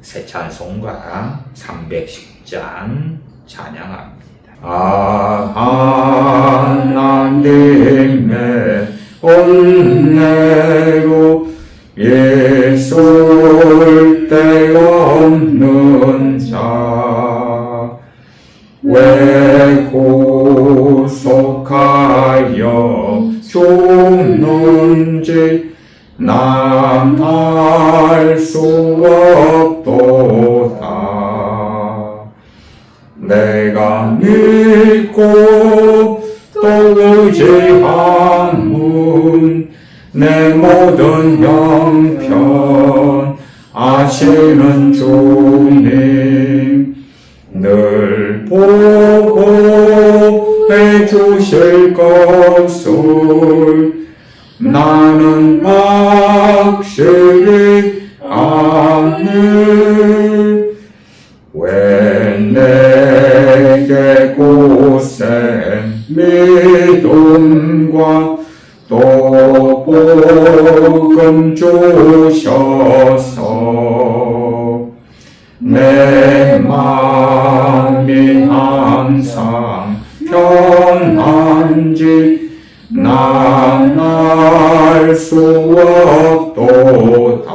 새 찬송가 310장 찬양합니다. 하나님의 은혜로 예술 데 없는 자 왜 구속하여 죽는지 난 알 수 없도다. 내가 믿고 또 의지함은 내 모든 형편 아시는 주님 늘 보호해 주실 것을 나는 확실히 아네. 왜 내게 고생 믿음과 또 복음 주셔서 내 마음이 항상 편한지 난 알 수 없도다.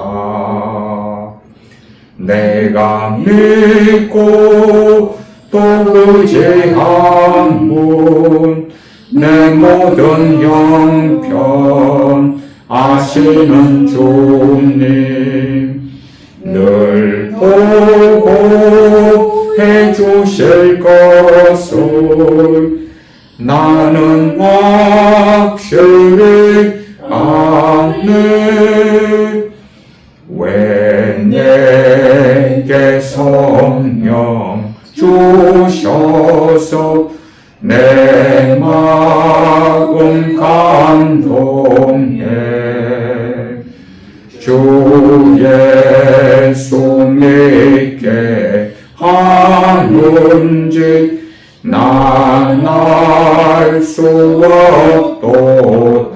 내가 믿고 또 의지함은 내 모든 형편 아시는 주님 늘 보호해 주실 것을 나는 확실히 아네. 왜 내게 성령 주셔서 내 마음 감동해 주 예수 믿게 하는지 난 알 수 없도다.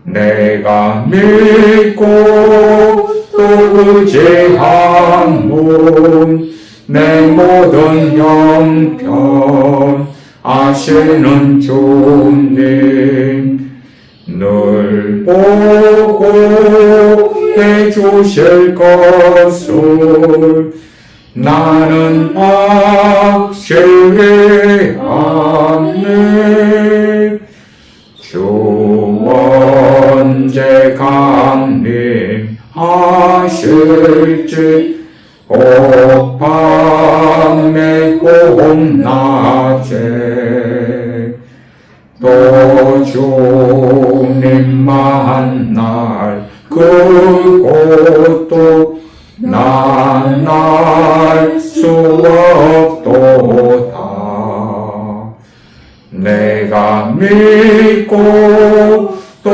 내가 믿고 또 의지함은 내 모든 형편 아시는 주님 늘 보호해 주실 것을 나는 확실히 아네. 주 언제 강림하실지 혹 밤에 혹 낮에 또 주님 만날 그곳도 난 알 수 없도다. 내가 믿고 또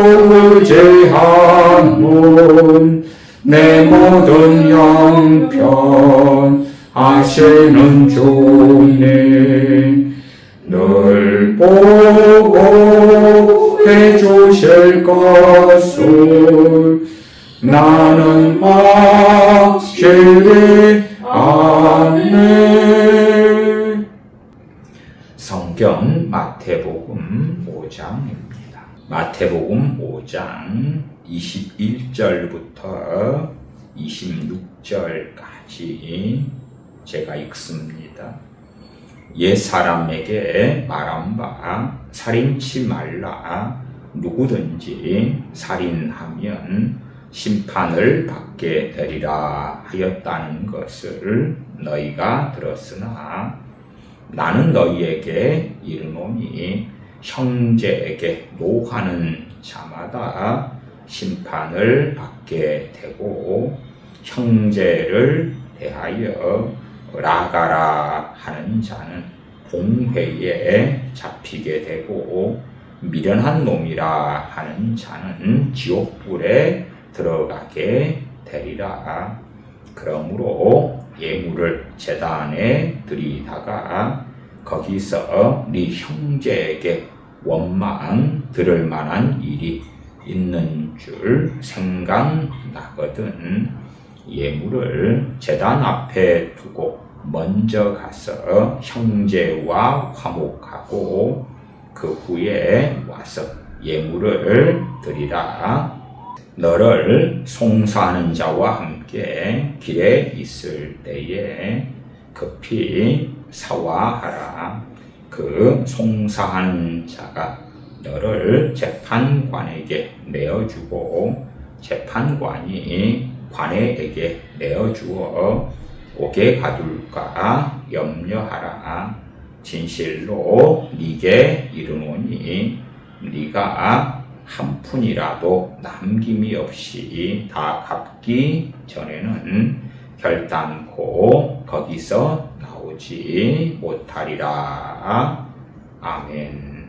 의지함은 내 모든 형편 아시는 주님 늘 보호해 주실 것을 나는 확실히 아네. 성경 마태복음 5장입니다. 마태복음 5장 21절부터 26절까지 제가 읽습니다. 옛 사람에게 말한 바 살인치 말라. 누구든지 살인하면 심판을 받게 되리라 하였다는 것을 너희가 들었으나 나는 너희에게 이르노니 형제에게 노하는 자마다 심판을 받게 되고 형제를 대하여 나가라 하는 자는 공회에 잡히게 되고 미련한 놈이라 하는 자는 지옥불에 들어가게 되리라. 그러므로 예물을 제단에 드리다가 거기서 네 형제에게 원망 들을 만한 일이 있는 줄 생각나거든 예물을 제단 앞에 두고 먼저 가서 형제와 화목하고 그 후에 와서 예물을 드리라. 너를 송사하는 자와 함께 길에 있을 때에 급히 사화하라. 그 송사하는 자가 너를 재판관에게 내어주고 재판관이 관에게 내어주어 옥에 가둘까 염려하라. 진실로 네게 이르노니 네가 한 푼이라도 남김이 없이 다 갚기 전에는 결단코 거기서 나오지 못하리라. 아멘.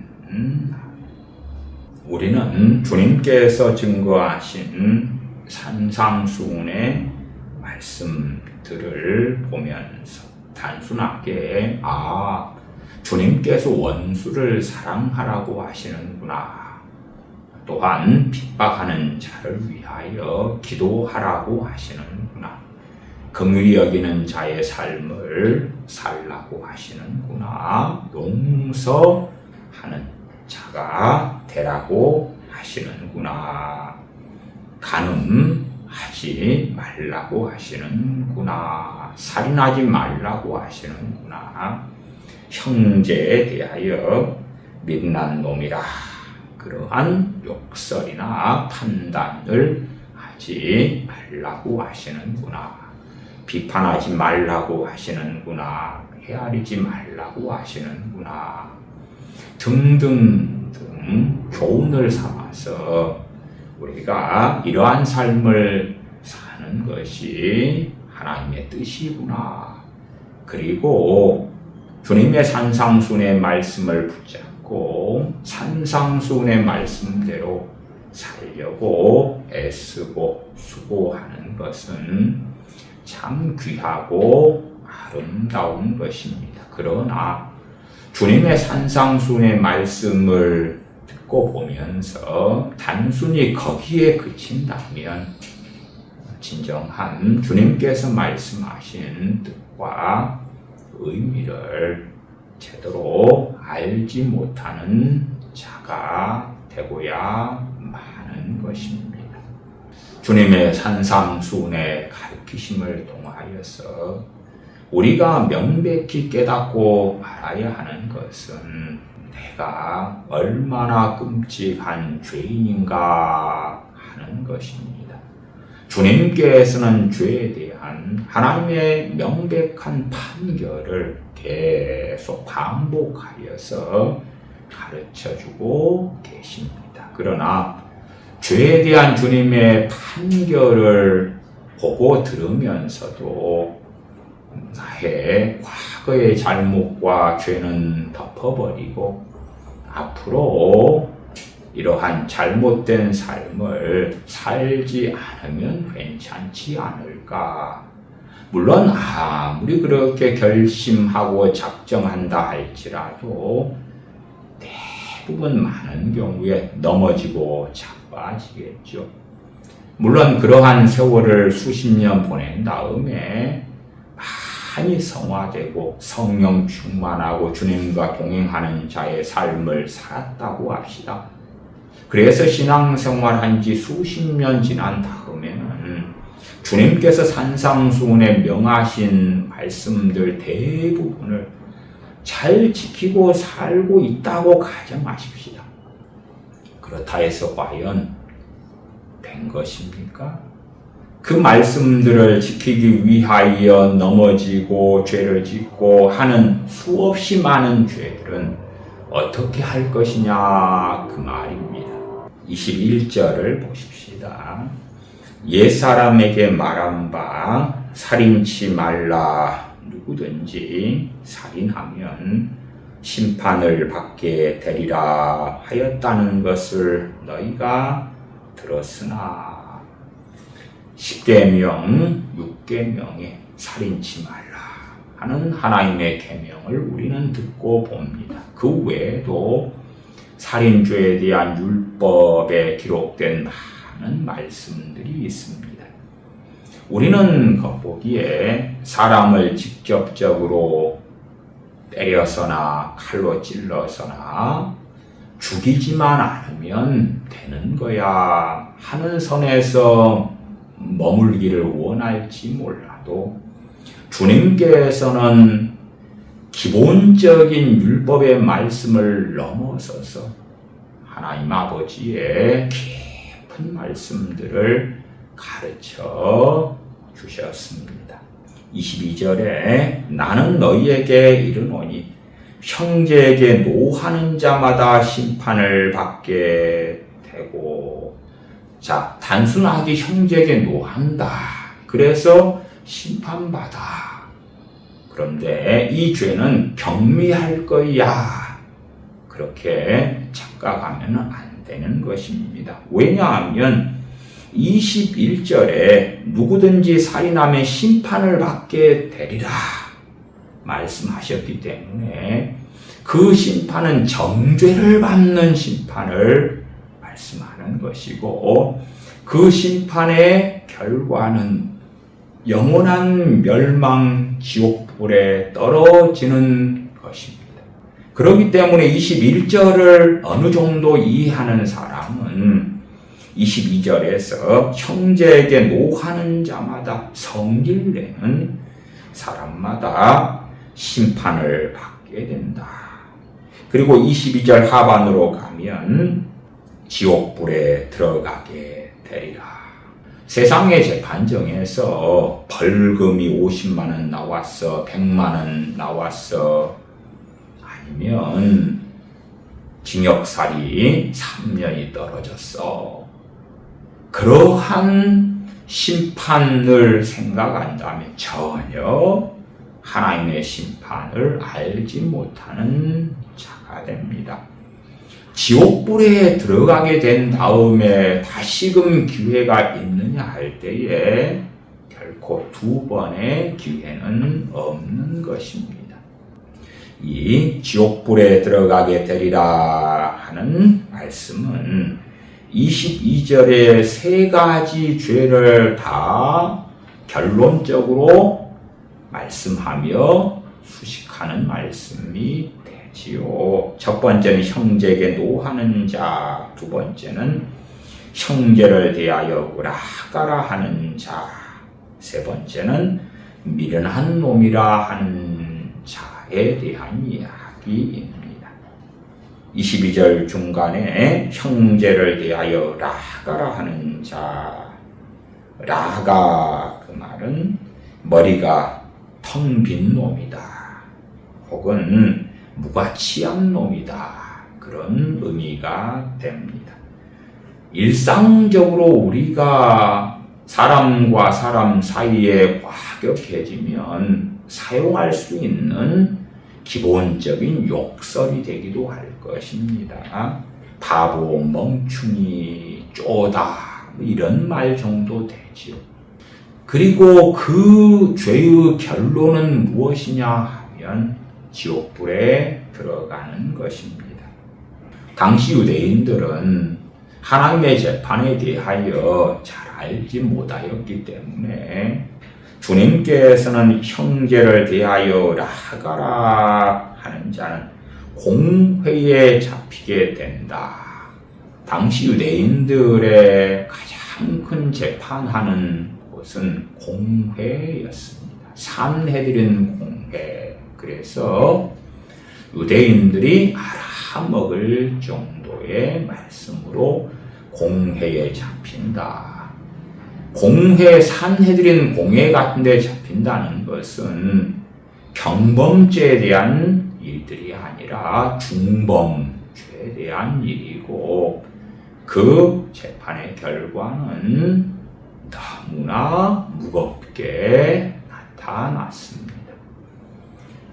우리는 주님께서 증거하신 산상수훈의 말씀들을 보면서 단순하게 주님께서 원수를 사랑하라고 하시는구나. 또한 핍박하는 자를 위하여 기도하라고 하시는구나. 긍휼히 여기는 자의 삶을 살라고 하시는구나. 용서하는 자가 되라고 하시는구나. 간음하지 말라고 하시는구나. 살인하지 말라고 하시는구나. 형제에 대하여 밑난 놈이라. 그러한 욕설이나 판단을 하지 말라고 하시는구나. 비판하지 말라고 하시는구나. 헤아리지 말라고 하시는구나. 등등등 교훈을 삼아서 우리가 이러한 삶을 사는 것이 하나님의 뜻이구나. 그리고 주님의 산상수훈의 말씀을 붙잡고 산상수훈의 말씀대로 살려고 애쓰고 수고하는 것은 참 귀하고 아름다운 것입니다. 그러나 주님의 산상수훈의 말씀을 듣고 보면서 단순히 거기에 그친다면 진정한 주님께서 말씀하신 뜻과 의미를 제대로 알지 못하는 자가 되고야 마는 것입니다. 주님의 산상수훈의 가르치심을 통하여서 우리가 명백히 깨닫고 알아야 하는 것은 내가 얼마나 끔찍한 죄인인가 하는 것입니다. 주님께서는 죄에 대한 하나님의 명백한 판결을 계속 반복하여서 가르쳐주고 계십니다. 그러나 죄에 대한 주님의 판결을 보고 들으면서도 나의 과거의 잘못과 죄는 덮어버리고 앞으로 이러한 잘못된 삶을 살지 않으면 괜찮지 않을까. 물론 아무리 그렇게 결심하고 작정한다 할지라도 대부분 많은 경우에 넘어지고 자빠지겠죠. 물론 그러한 세월을 수십 년 보낸 다음에 많이 성화되고 성령 충만하고 주님과 동행하는 자의 삶을 살았다고 합시다. 그래서 신앙생활한 지 수십 년 지난 다음에는 주님께서 산상수훈에 명하신 말씀들 대부분을 잘 지키고 살고 있다고 가정하십시다. 그렇다 해서 과연 된 것입니까? 그 말씀들을 지키기 위하여 넘어지고 죄를 짓고 하는 수없이 많은 죄들은 어떻게 할 것이냐 그 말입니다. 21절을 보십시다. 옛사람에게 말한 바 살인치 말라. 누구든지 살인하면 심판을 받게 되리라 하였다는 것을 너희가 들었으나 10계명, 6계명에 살인치 말라 하는 하나님의 계명을 우리는 듣고 봅니다. 그 외에도 살인죄에 대한 율법에 기록된 많은 말씀들이 있습니다. 우리는 겉보기에 사람을 직접적으로 때려서나 칼로 찔러서나 죽이지만 않으면 되는 거야 하는 선에서 머물기를 원할지 몰라도 주님께서는 기본적인 율법의 말씀을 넘어서서 하나님 아버지의 깊은 말씀들을 가르쳐 주셨습니다. 22절에 나는 너희에게 이르노니 형제에게 노하는 자마다 심판을 받게 되고, 자, 단순하게 형제에게 노한다. 그래서 심판받아. 그런데 이 죄는 경미할 거야. 그렇게 착각하면 안 되는 것입니다. 왜냐하면 21절에 누구든지 살인하면 심판을 받게 되리라 말씀하셨기 때문에 그 심판은 정죄를 받는 심판을 말씀하는 것이고, 그 심판의 결과는 영원한 멸망 지옥불에 떨어지는 것입니다. 그렇기 때문에 21절을 어느 정도 이해하는 사람은 22절에서 형제에게 노하는 자마다 성질 내는 사람마다 심판을 받게 된다. 그리고 22절 하반으로 가면 지옥불에 들어가게 되리라. 세상의 재판정에서 벌금이 50만 원 나왔어, 100만 원 나왔어, 아니면 징역살이 3년이 떨어졌어. 그러한 심판을 생각한다면 전혀 하나님의 심판을 알지 못하는 자가 됩니다. 지옥불에 들어가게 된 다음에 다시금 기회가 있느냐 할 때에 결코 두 번의 기회는 없는 것입니다. 이 지옥불에 들어가게 되리라 하는 말씀은 22절의 세 가지 죄를 다 결론적으로 말씀하며 수식하는 말씀이 되지요. 첫 번째는 형제에게 노하는 자, 두 번째는 형제를 대하여 으라가라 하는 자, 세 번째는 미련한 놈이라 하는 자에 대한 이야기입니다. 22절 중간에 형제를 대하여 라가라 하는 자, 라가 그 말은 머리가 텅 빈 놈이다, 혹은 무가치한 놈이다, 그런 의미가 됩니다. 일상적으로 우리가 사람과 사람 사이에 과격해지면 사용할 수 있는 기본적인 욕설이 되기도 할 것입니다. 바보, 멍충이, 쪼다, 이런 말 정도 되지요. 그리고 그 죄의 결론은 무엇이냐 하면 지옥불에 들어가는 것입니다. 당시 유대인들은 하나님의 재판에 대하여 잘 알지 못하였기 때문에 주님께서는 형제를 대하여 라가라 하는 자는 공회에 잡히게 된다. 당시 유대인들의 가장 큰 재판하는 곳은 공회였습니다. 산헤드린 공회. 그래서 유대인들이 알아먹을 정도의 말씀으로 공회에 잡힌다. 공회, 산헤드린 공회 같은 데 잡힌다는 것은 경범죄에 대한 일들이 아니라 중범죄에 대한 일이고, 그 재판의 결과는 너무나 무겁게 나타났습니다.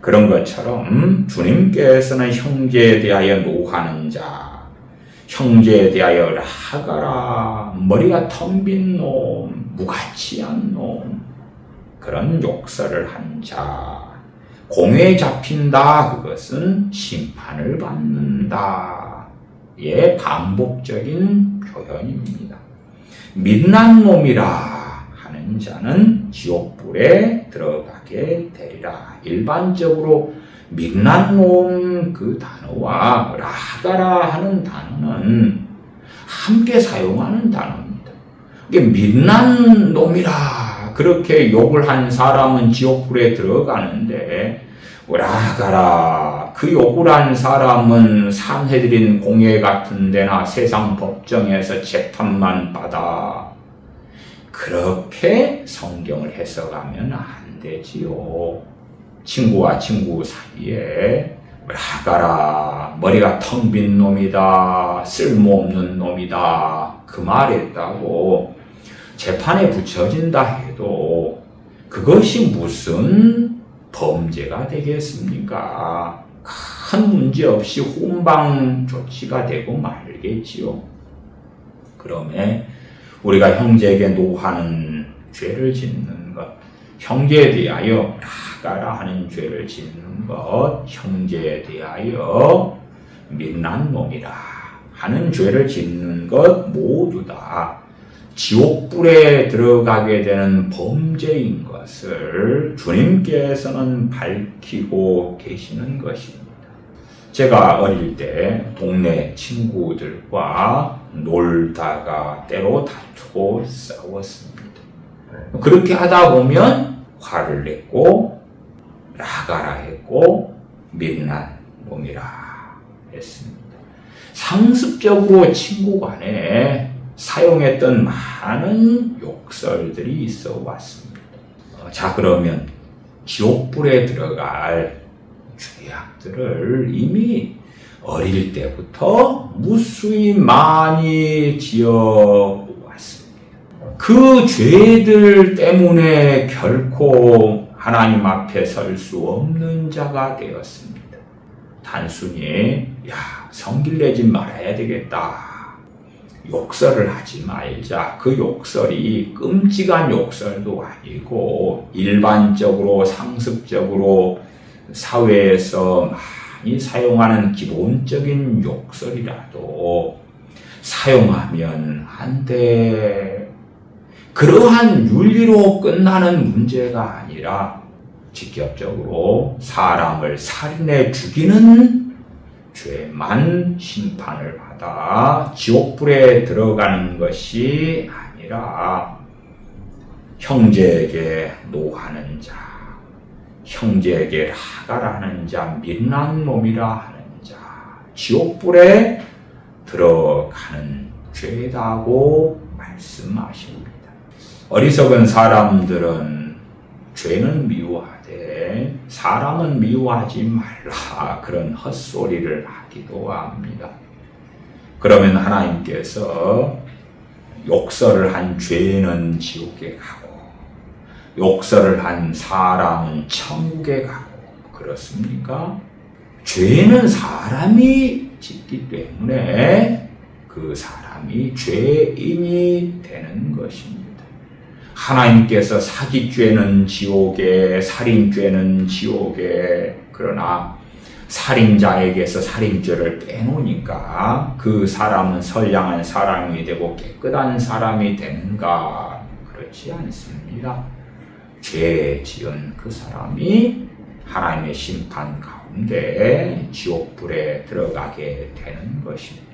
그런 것처럼 주님께서는 형제에 대하여 노하는 자, 형제에 대하여 라가라, 머리가 텅 빈 놈, 무가치한 놈, 그런 욕설을 한 자, 공회에 잡힌다, 그것은 심판을 받는다, 의 반복적인 표현입니다. 미련한 놈이라 하는 하는 자는 지옥불에 들어가게 되리라. 일반적으로 민난 놈 그 단어와 라가라 하는 단어는 함께 사용하는 단어입니다. 이게 민난 놈이라 그렇게 욕을 한 사람은 지옥불에 들어가는데, 라가라 그 욕을 한 사람은 산헤드린 공회 같은 데나 세상 법정에서 재판만 받아. 그렇게 성경을 해석하면 안 되지요. 친구와 친구 사이에 라가라 머리가 텅 빈 놈이다, 쓸모없는 놈이다 그 말했다고 재판에 붙여진다 해도 그것이 무슨 범죄가 되겠습니까? 큰 문제 없이 훈방 조치가 되고 말겠지요. 그러면 우리가 형제에게 노하는 죄를 짓는 것, 형제에 대하여 라가라 하는 죄를 짓는 것, 형제에 대하여 민난 놈이라 하는 죄를 짓는 것 모두 다 지옥불에 들어가게 되는 범죄인 것을 주님께서는 밝히고 계시는 것입니다. 제가 어릴 때 동네 친구들과 놀다가 때로 다투고 싸웠습니다. 그렇게 하다 보면 화를 냈고 라가라 했고 민난 놈이라 했습니다. 상습적으로 친구 간에 사용했던 많은 욕설들이 있어 왔습니다. 자, 그러면 지옥불에 들어갈 죄악들을 이미 어릴 때부터 무수히 많이 지어 왔습니다. 그 죄들 때문에 결코 하나님 앞에 설 수 없는 자가 되었습니다. 단순히 성질내지 말아야 되겠다, 욕설을 하지 말자, 그 욕설이 끔찍한 욕설도 아니고 일반적으로 상습적으로 사회에서 많이 사용하는 기본적인 욕설이라도 사용하면 안 돼. 그러한 윤리로 끝나는 문제가 아니라 직접적으로 사람을 살인해 죽이는 죄만 심판을 받아 지옥불에 들어가는 것이 아니라 형제에게 노하는 자, 형제에게 라가라 하는 자, 민난 놈이라 하는 자, 지옥불에 들어가는 죄다고 말씀하십니다. 어리석은 사람들은 죄는 미워하되 사람은 미워하지 말라, 그런 헛소리를 하기도 합니다. 그러면 하나님께서 욕설을 한 죄는 지옥에 가고 욕설을 한 사람은 천국에 가고 그렇습니까? 죄는 사람이 짓기 때문에 그 사람이 죄인이 되는 것입니다. 하나님께서 사기죄는 지옥에, 살인죄는 지옥에, 그러나 살인자에게서 살인죄를 빼놓으니까 그 사람은 선량한 사람이 되고 깨끗한 사람이 되는가? 그렇지 않습니다. 죄 지은 그 사람이 하나님의 심판 가운데 지옥불에 들어가게 되는 것입니다.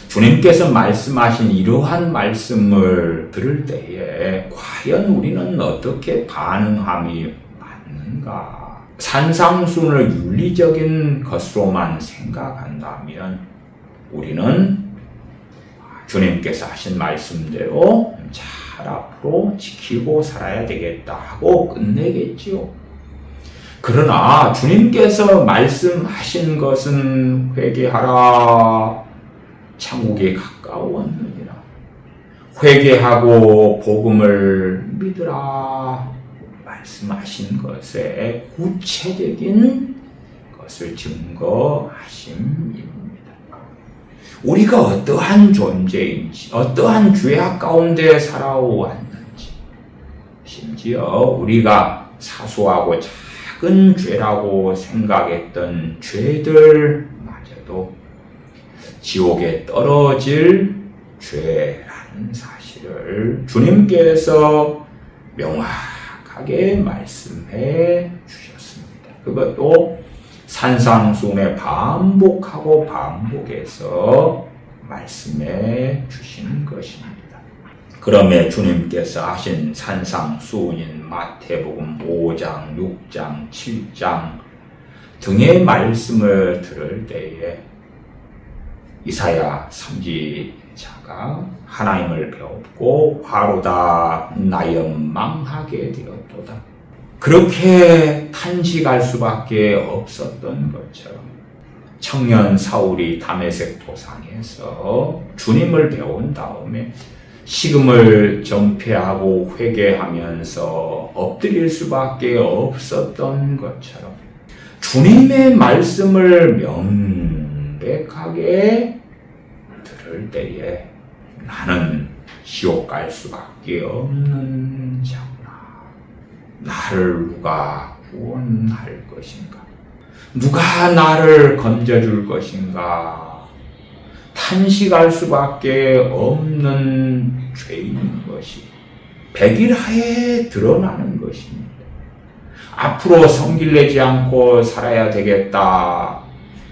주님께서 말씀하신 이러한 말씀을 들을 때에 과연 우리는 어떻게 반응함이 맞는가? 산상순을 윤리적인 것으로만 생각한다면 우리는 주님께서 하신 말씀대로 잘 앞으로 지키고 살아야 되겠다 하고 끝내겠지요. 그러나 주님께서 말씀하신 것은 회개하라, 천국이 가까웠느니라, 회개하고 복음을 믿으라 말씀하신 것에 구체적인 것을 증거하심입니다. 우리가 어떠한 존재인지, 어떠한 죄악 가운데 살아왔는지, 심지어 우리가 사소하고 작은 죄라고 생각했던 죄들마저도 지옥에 떨어질 죄라는 사실을 주님께서 명확하게 말씀해 주셨습니다. 그것도 산상수훈에 반복하고 반복해서 말씀해 주신 것입니다. 그러면 주님께서 하신 산상수훈인 마태복음 5장, 6장, 7장 등의 말씀을 들을 때에 이사야 선지자가 하나님을 배웠고 화로다 나여 망하게 되었도다. 그렇게 탄식할 수밖에 없었던 것처럼 청년 사울이 다메섹 도상에서 주님을 배운 다음에 식음을 전폐하고 회개하면서 엎드릴 수밖에 없었던 것처럼 주님의 말씀을 명백하게 들을 때에 나는 지옥 갈 수밖에 없는 자구나. 나를 누가 구원할 것인가? 누가 나를 건져줄 것인가? 탄식할 수밖에 없는 죄인 것이 백일하에 드러나는 것입니다. 앞으로 성길 내지 않고 살아야 되겠다.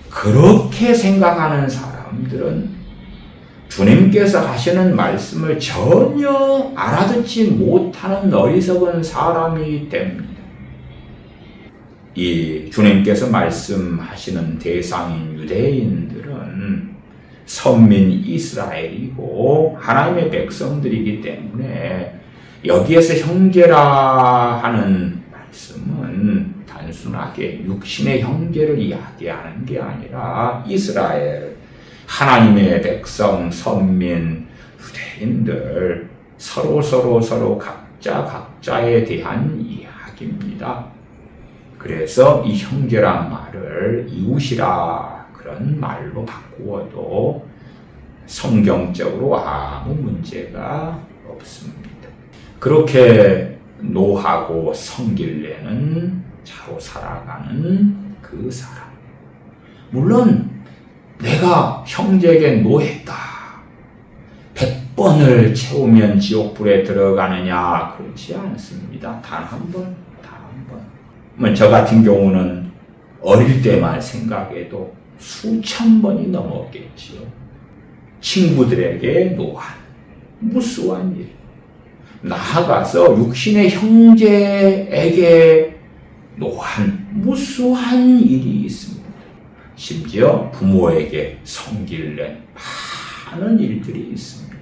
그렇게 생각하는 사람들은 주님께서 하시는 말씀을 전혀 알아듣지 못하는 어리석은 사람이 됩니다. 이 주님께서 말씀하시는 대상인 유대인들은 선민 이스라엘이고 하나님의 백성들이기 때문에 여기에서 형제라 하는 말씀은 단순하게 육신의 형제를 이야기하는 게 아니라 이스라엘, 하나님의 백성, 선민, 유대인들 서로 각자에 대한 이야기입니다. 그래서 이 형제란 말을 이웃이라 그런 말로 바꾸어도 성경적으로 아무 문제가 없습니다. 그렇게 노하고 성길내는 자로 살아가는 그 사람. 물론 내가 형제에게 노했다. 100번을 채우면 지옥불에 들어가느냐? 그렇지 않습니다. 단 한 번. 저 같은 경우는 어릴 때만 생각해도 수천 번이 넘었겠지요. 친구들에게 노한 무수한 일, 나아가서 육신의 형제에게 노한 무수한 일이 있습니다. 심지어 부모에게 성길낸 많은 일들이 있습니다.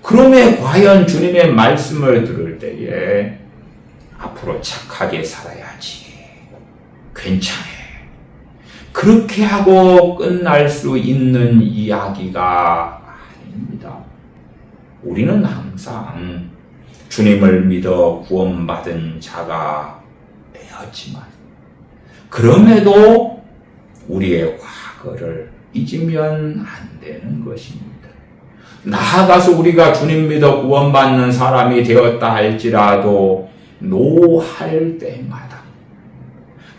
그럼에 과연 주님의 말씀을 들을 때에 앞으로 착하게 살아야지, 괜찮아, 그렇게 하고 끝날 수 있는 이야기가 아닙니다. 우리는 항상 주님을 믿어 구원받은 자가 되었지만 그럼에도 우리의 과거를 잊으면 안 되는 것입니다. 나아가서 우리가 주님 믿어 구원받는 사람이 되었다 할지라도 노할 때마다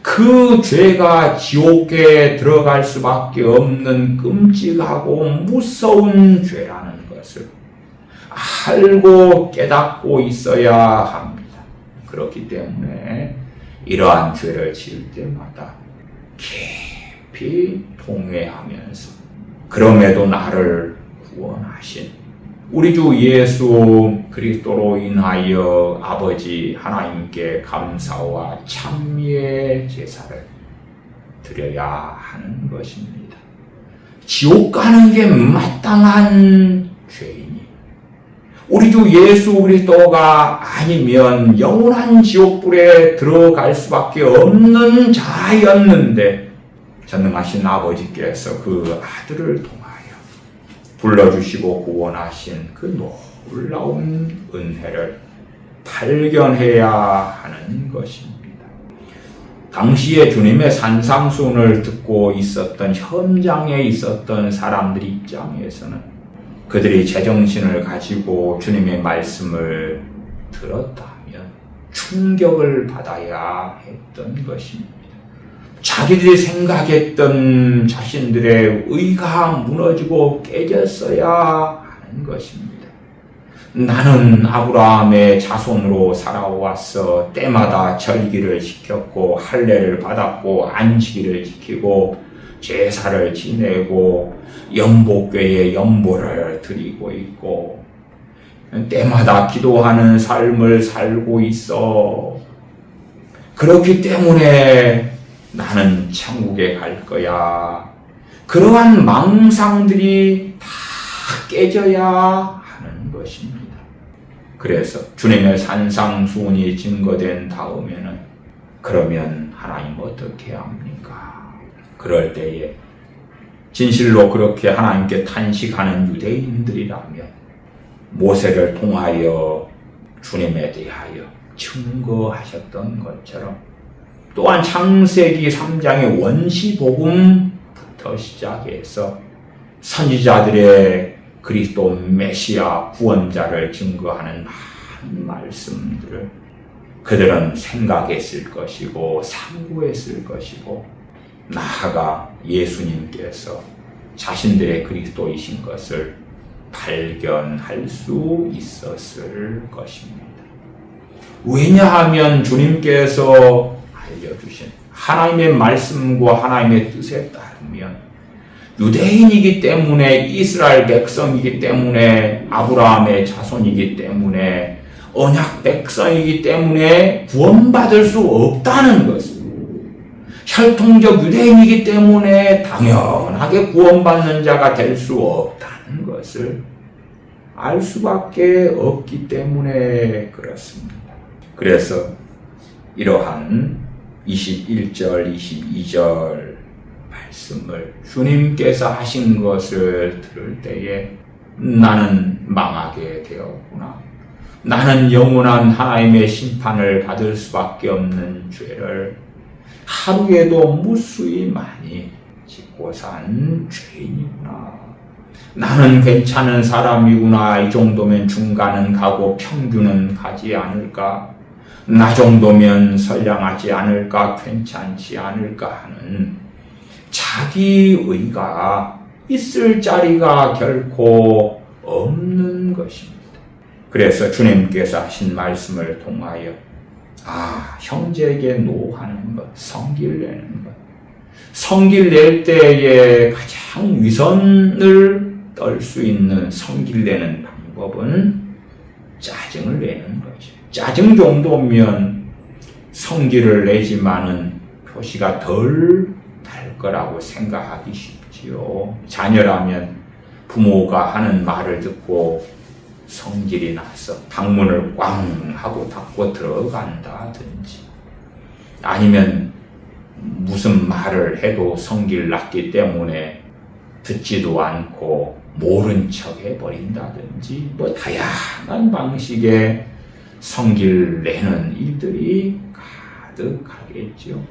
그 죄가 지옥에 들어갈 수밖에 없는 끔찍하고 무서운 죄라는 것을 알고 깨닫고 있어야 합니다. 그렇기 때문에 이러한 죄를 지을 때마다 깊이 통회하면서 그럼에도 나를 구원하신 우리 주 예수 그리스도로 인하여 아버지 하나님께 감사와 찬미의 제사를 드려야 하는 것입니다. 지옥 가는 게 마땅한 죄이니 우리 주 예수 그리스도가 아니면 영원한 지옥불에 들어갈 수밖에 없는 자였는데 전능하신 아버지께서 그 아들을 통하여 불러주시고 구원하신 그 놀라운 은혜를 발견해야 하는 것입니다. 당시에 주님의 산상수훈을 듣고 있었던 현장에 있었던 사람들 입장에서는 그들이 제정신을 가지고 주님의 말씀을 들었다면 충격을 받아야 했던 것입니다. 자기들이 생각했던 자신들의 의가 무너지고 깨졌어야 하는 것입니다. 나는 아브라함의 자손으로 살아왔어. 때마다 절기를 지켰고 할례를 받았고 안식일을 지키고 제사를 지내고 연복궤에 연보를 드리고 있고 때마다 기도하는 삶을 살고 있어. 그렇기 때문에 나는 천국에 갈 거야. 그러한 망상들이 다 깨져야 하는 것입니다. 그래서 주님의 산상수훈이 증거된 다음에는 그러면 하나님 어떻게 합니까? 그럴 때에 진실로 그렇게 하나님께 탄식하는 유대인들이라면 모세를 통하여 주님에 대하여 증거하셨던 것처럼 또한 창세기 3장의 원시복음부터 시작해서 선지자들의 그리스도 메시아 구원자를 증거하는 많은 말씀들을 그들은 생각했을 것이고 상고했을 것이고 나아가 예수님께서 자신들의 그리스도이신 것을 발견할 수 있었을 것입니다. 왜냐하면 주님께서 알려주신 하나님의 말씀과 하나님의 뜻에 따르면 유대인이기 때문에 이스라엘 백성이기 때문에 아브라함의 자손이기 때문에 언약 백성이기 때문에 구원받을 수 없다는 것을 혈통적 유대인이기 때문에 당연하게 구원받는 자가 될 수 없다는 것을 알 수밖에 없기 때문에 그렇습니다. 그래서 이러한 21절, 22절 말씀을 주님께서 하신 것을 들을 때에 나는 망하게 되었구나. 나는 영원한 하나님의 심판을 받을 수밖에 없는 죄를 하루에도 무수히 많이 짓고 산 죄인이구나. 나는 괜찮은 사람이구나. 이 정도면 중간은 가고 평균은 가지 않을까. 나 정도면 선량하지 않을까. 괜찮지 않을까 하는 자기의가 있을 자리가 결코 없는 것입니다. 그래서 주님께서 하신 말씀을 통하여 형제에게 노하는 것, 성길 내는 것. 성길 낼 때에 가장 위선을 떨 수 있는 성길 내는 방법은 짜증을 내는 거죠. 짜증 정도면 성길을 내지만은 표시가 덜 달 거라고 생각하기 쉽지요. 자녀라면 부모가 하는 말을 듣고 성질이 나서 방문을 꽝 하고 닫고 들어간다든지 아니면 무슨 말을 해도 성질 났기 때문에 듣지도 않고 모른 척 해버린다든지 다양한 방식의 성질 내는 일들이 가득하겠죠.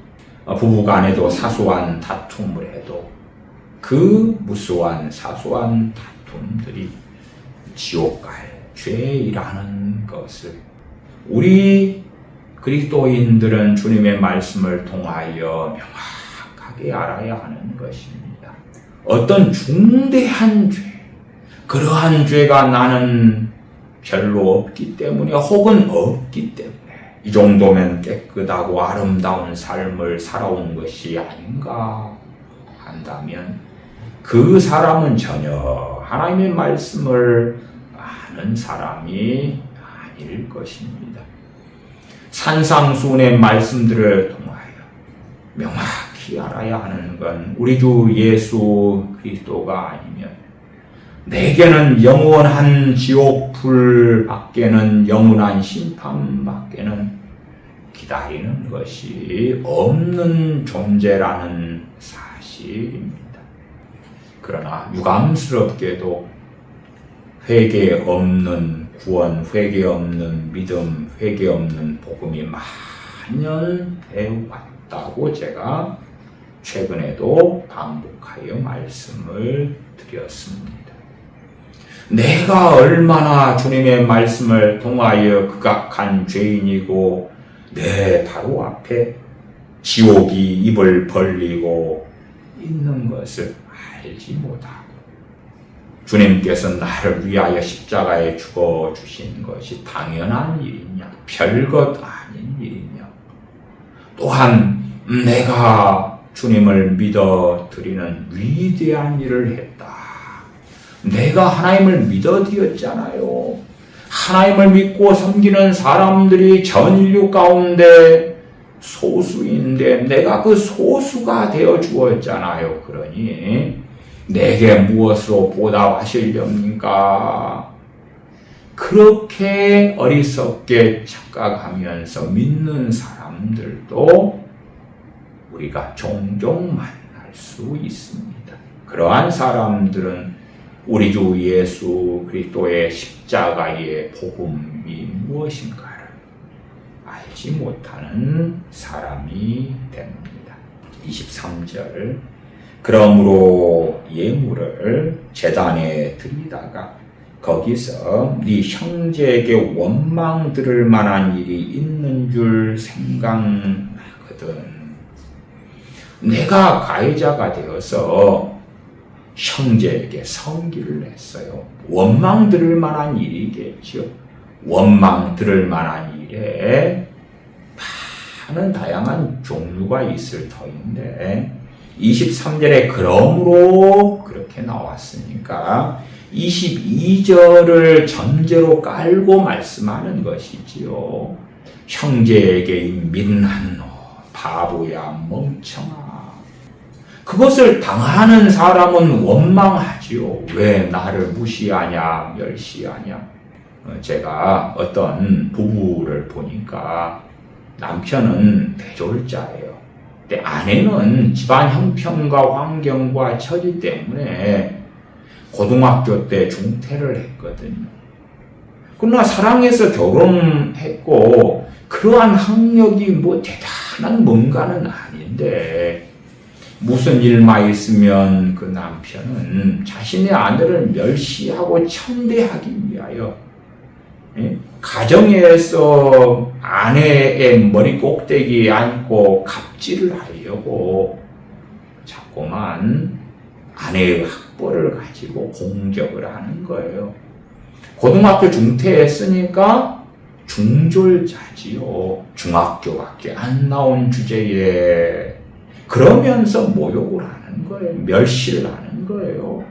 부부간에도 사소한 다툼을 해도 그 무수한 사소한 다툼들이 지옥 갈 죄이라는 것을 우리 그리스도인들은 주님의 말씀을 통하여 명확하게 알아야 하는 것입니다. 어떤 중대한 죄, 그러한 죄가 나는 별로 없기 때문에 혹은 없기 때문에 이 정도면 깨끗하고 아름다운 삶을 살아온 것이 아닌가 한다면 그 사람은 전혀 하나님의 말씀을 아는 사람이 아닐 것입니다. 산상수훈의 말씀들을 통하여 명확히 알아야 하는 건 우리 주 예수 그리스도가 아니면 내게는 영원한 지옥불 밖에는 영원한 심판 밖에는 기다리는 것이 없는 존재라는 사실입니다. 그러나 유감스럽게도 회개 없는 구원, 회개 없는 믿음, 회개 없는 복음이 만연해 왔다고 제가 최근에도 반복하여 말씀을 드렸습니다. 내가 얼마나 주님의 말씀을 통하여 극악한 죄인이고 내 바로 앞에 지옥이 입을 벌리고 있는 것을 알지 못하고 주님께서 나를 위하여 십자가에 죽어주신 것이 당연한 일이냐? 별것 아닌 일이냐? 또한 내가 주님을 믿어 드리는 위대한 일을 했다. 내가 하나님을 믿어 드렸잖아요. 하나님을 믿고 섬기는 사람들이 전 인류 가운데 소수인데 내가 그 소수가 되어 주었잖아요. 그러니 내게 무엇으로 보답하시렵니까? 그렇게 어리석게 착각하면서 믿는 사람들도 우리가 종종 만날 수 있습니다. 그러한 사람들은 우리 주 예수 그리스도의 십자가의 복음이 무엇인가를 알지 못하는 사람이 됩니다. 23절 그러므로 예물을 제단에 드리다가 거기서 네 형제에게 원망 들을 만한 일이 있는 줄 생각나거든. 내가 가해자가 되어서 형제에게 성기를 했어요. 원망 들을 만한 일이겠죠. 원망 들을 만한 일에 많은 다양한 종류가 있을 터인데 23절에 그러므로 그렇게 나왔으니까 22절을 전제로 깔고 말씀하는 것이지요. 형제에게 이 민한 놈, 바보야, 멍청아. 그것을 당하는 사람은 원망하지요. 왜 나를 무시하냐, 멸시하냐. 제가 어떤 부부를 보니까 남편은 대졸자예요. 근데 아내는 집안 형편과 환경과 처지 때문에 고등학교 때 중퇴를 했거든요. 그러나 사랑해서 결혼했고 그러한 학력이 뭐 대단한 뭔가는 아닌데 무슨 일만 있으면 그 남편은 자신의 아내를 멸시하고 천대하기 위하여 가정에서 아내의 머리 꼭대기에 앉고 갑질을 하려고 자꾸만 아내의 학벌을 가지고 공격을 하는 거예요. 고등학교 중퇴했으니까 중졸자지요. 중학교밖에 안 나온 주제에 그러면서 모욕을 하는 거예요. 멸시를 하는 거예요.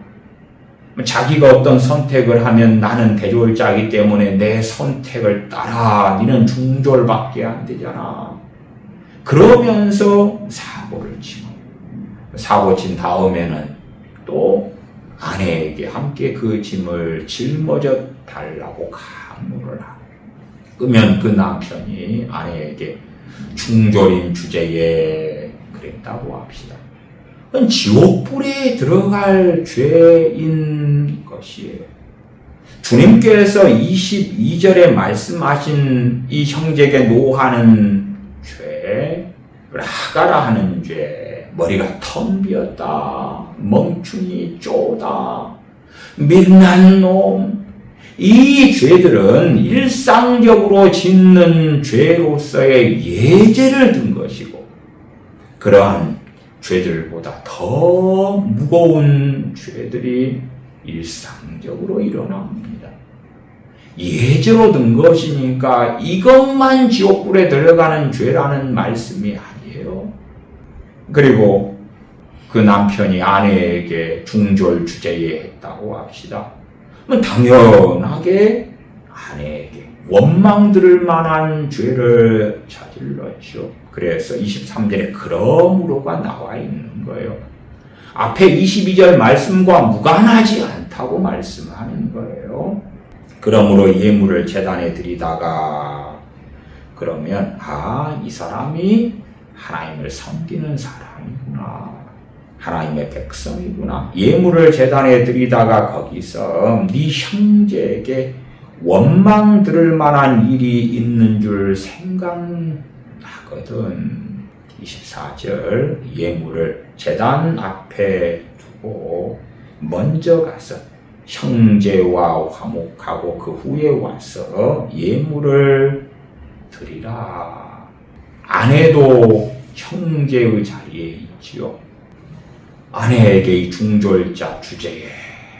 자기가 어떤 선택을 하면 나는 대졸자이기 때문에 내 선택을 따라 니는 중졸밖에 안 되잖아. 그러면서 사고를 치고 사고 친 다음에는 또 아내에게 함께 그 짐을 짊어져 달라고 강요를 하고 그러면 그 남편이 아내에게 중졸인 주제에 그랬다고 합시다. 그건 지옥불에 들어갈 죄인 것이에요. 주님께서 22절에 말씀하신 이 형제에게 노하는 죄, 라가라 하는 죄, 머리가 텅 비었다, 멍충이 쪼다, 밀난 놈, 이 죄들은 일상적으로 짓는 죄로서의 예제를 든 것이고 그러한 죄들보다 더 무거운 죄들이 일상적으로 일어납니다. 예제로 든 것이니까 이것만 지옥불에 들어가는 죄라는 말씀이 아니에요. 그리고 그 남편이 아내에게 중졸 주제에 했다고 합시다. 그럼 당연하게 아내에게 원망 들을 만한 죄를 저질렀죠. 그래서 23절에 그러므로가 나와 있는 거예요. 앞에 22절 말씀과 무관하지 않다고 말씀하는 거예요. 그러므로 예물을 제단에 드리다가 그러면 이 사람이 하나님을 섬기는 사람이구나. 하나님의 백성이구나. 예물을 제단에 드리다가 거기서 네 형제에게 원망 들을 만한 일이 있는 줄 생각나거든. 24절 예물을 제단 앞에 두고 먼저 가서 형제와 화목하고 그 후에 와서 예물을 드리라. 아내도 형제의 자리에 있지요. 아내에게 이 중졸자 주제에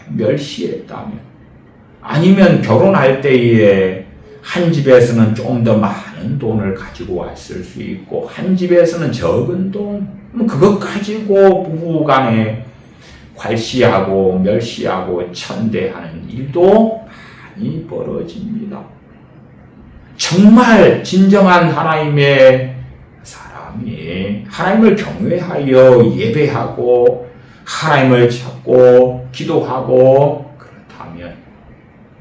멸시했다면, 아니면 결혼할 때에 한 집에서는 좀 더 많은 돈을 가지고 왔을 수 있고 한 집에서는 적은 돈, 그것 가지고 부부간에 괄시하고 멸시하고 천대하는 일도 많이 벌어집니다. 정말 진정한 하나님의 사람이 하나님을 경외하여 예배하고 하나님을 찾고 기도하고 그렇다면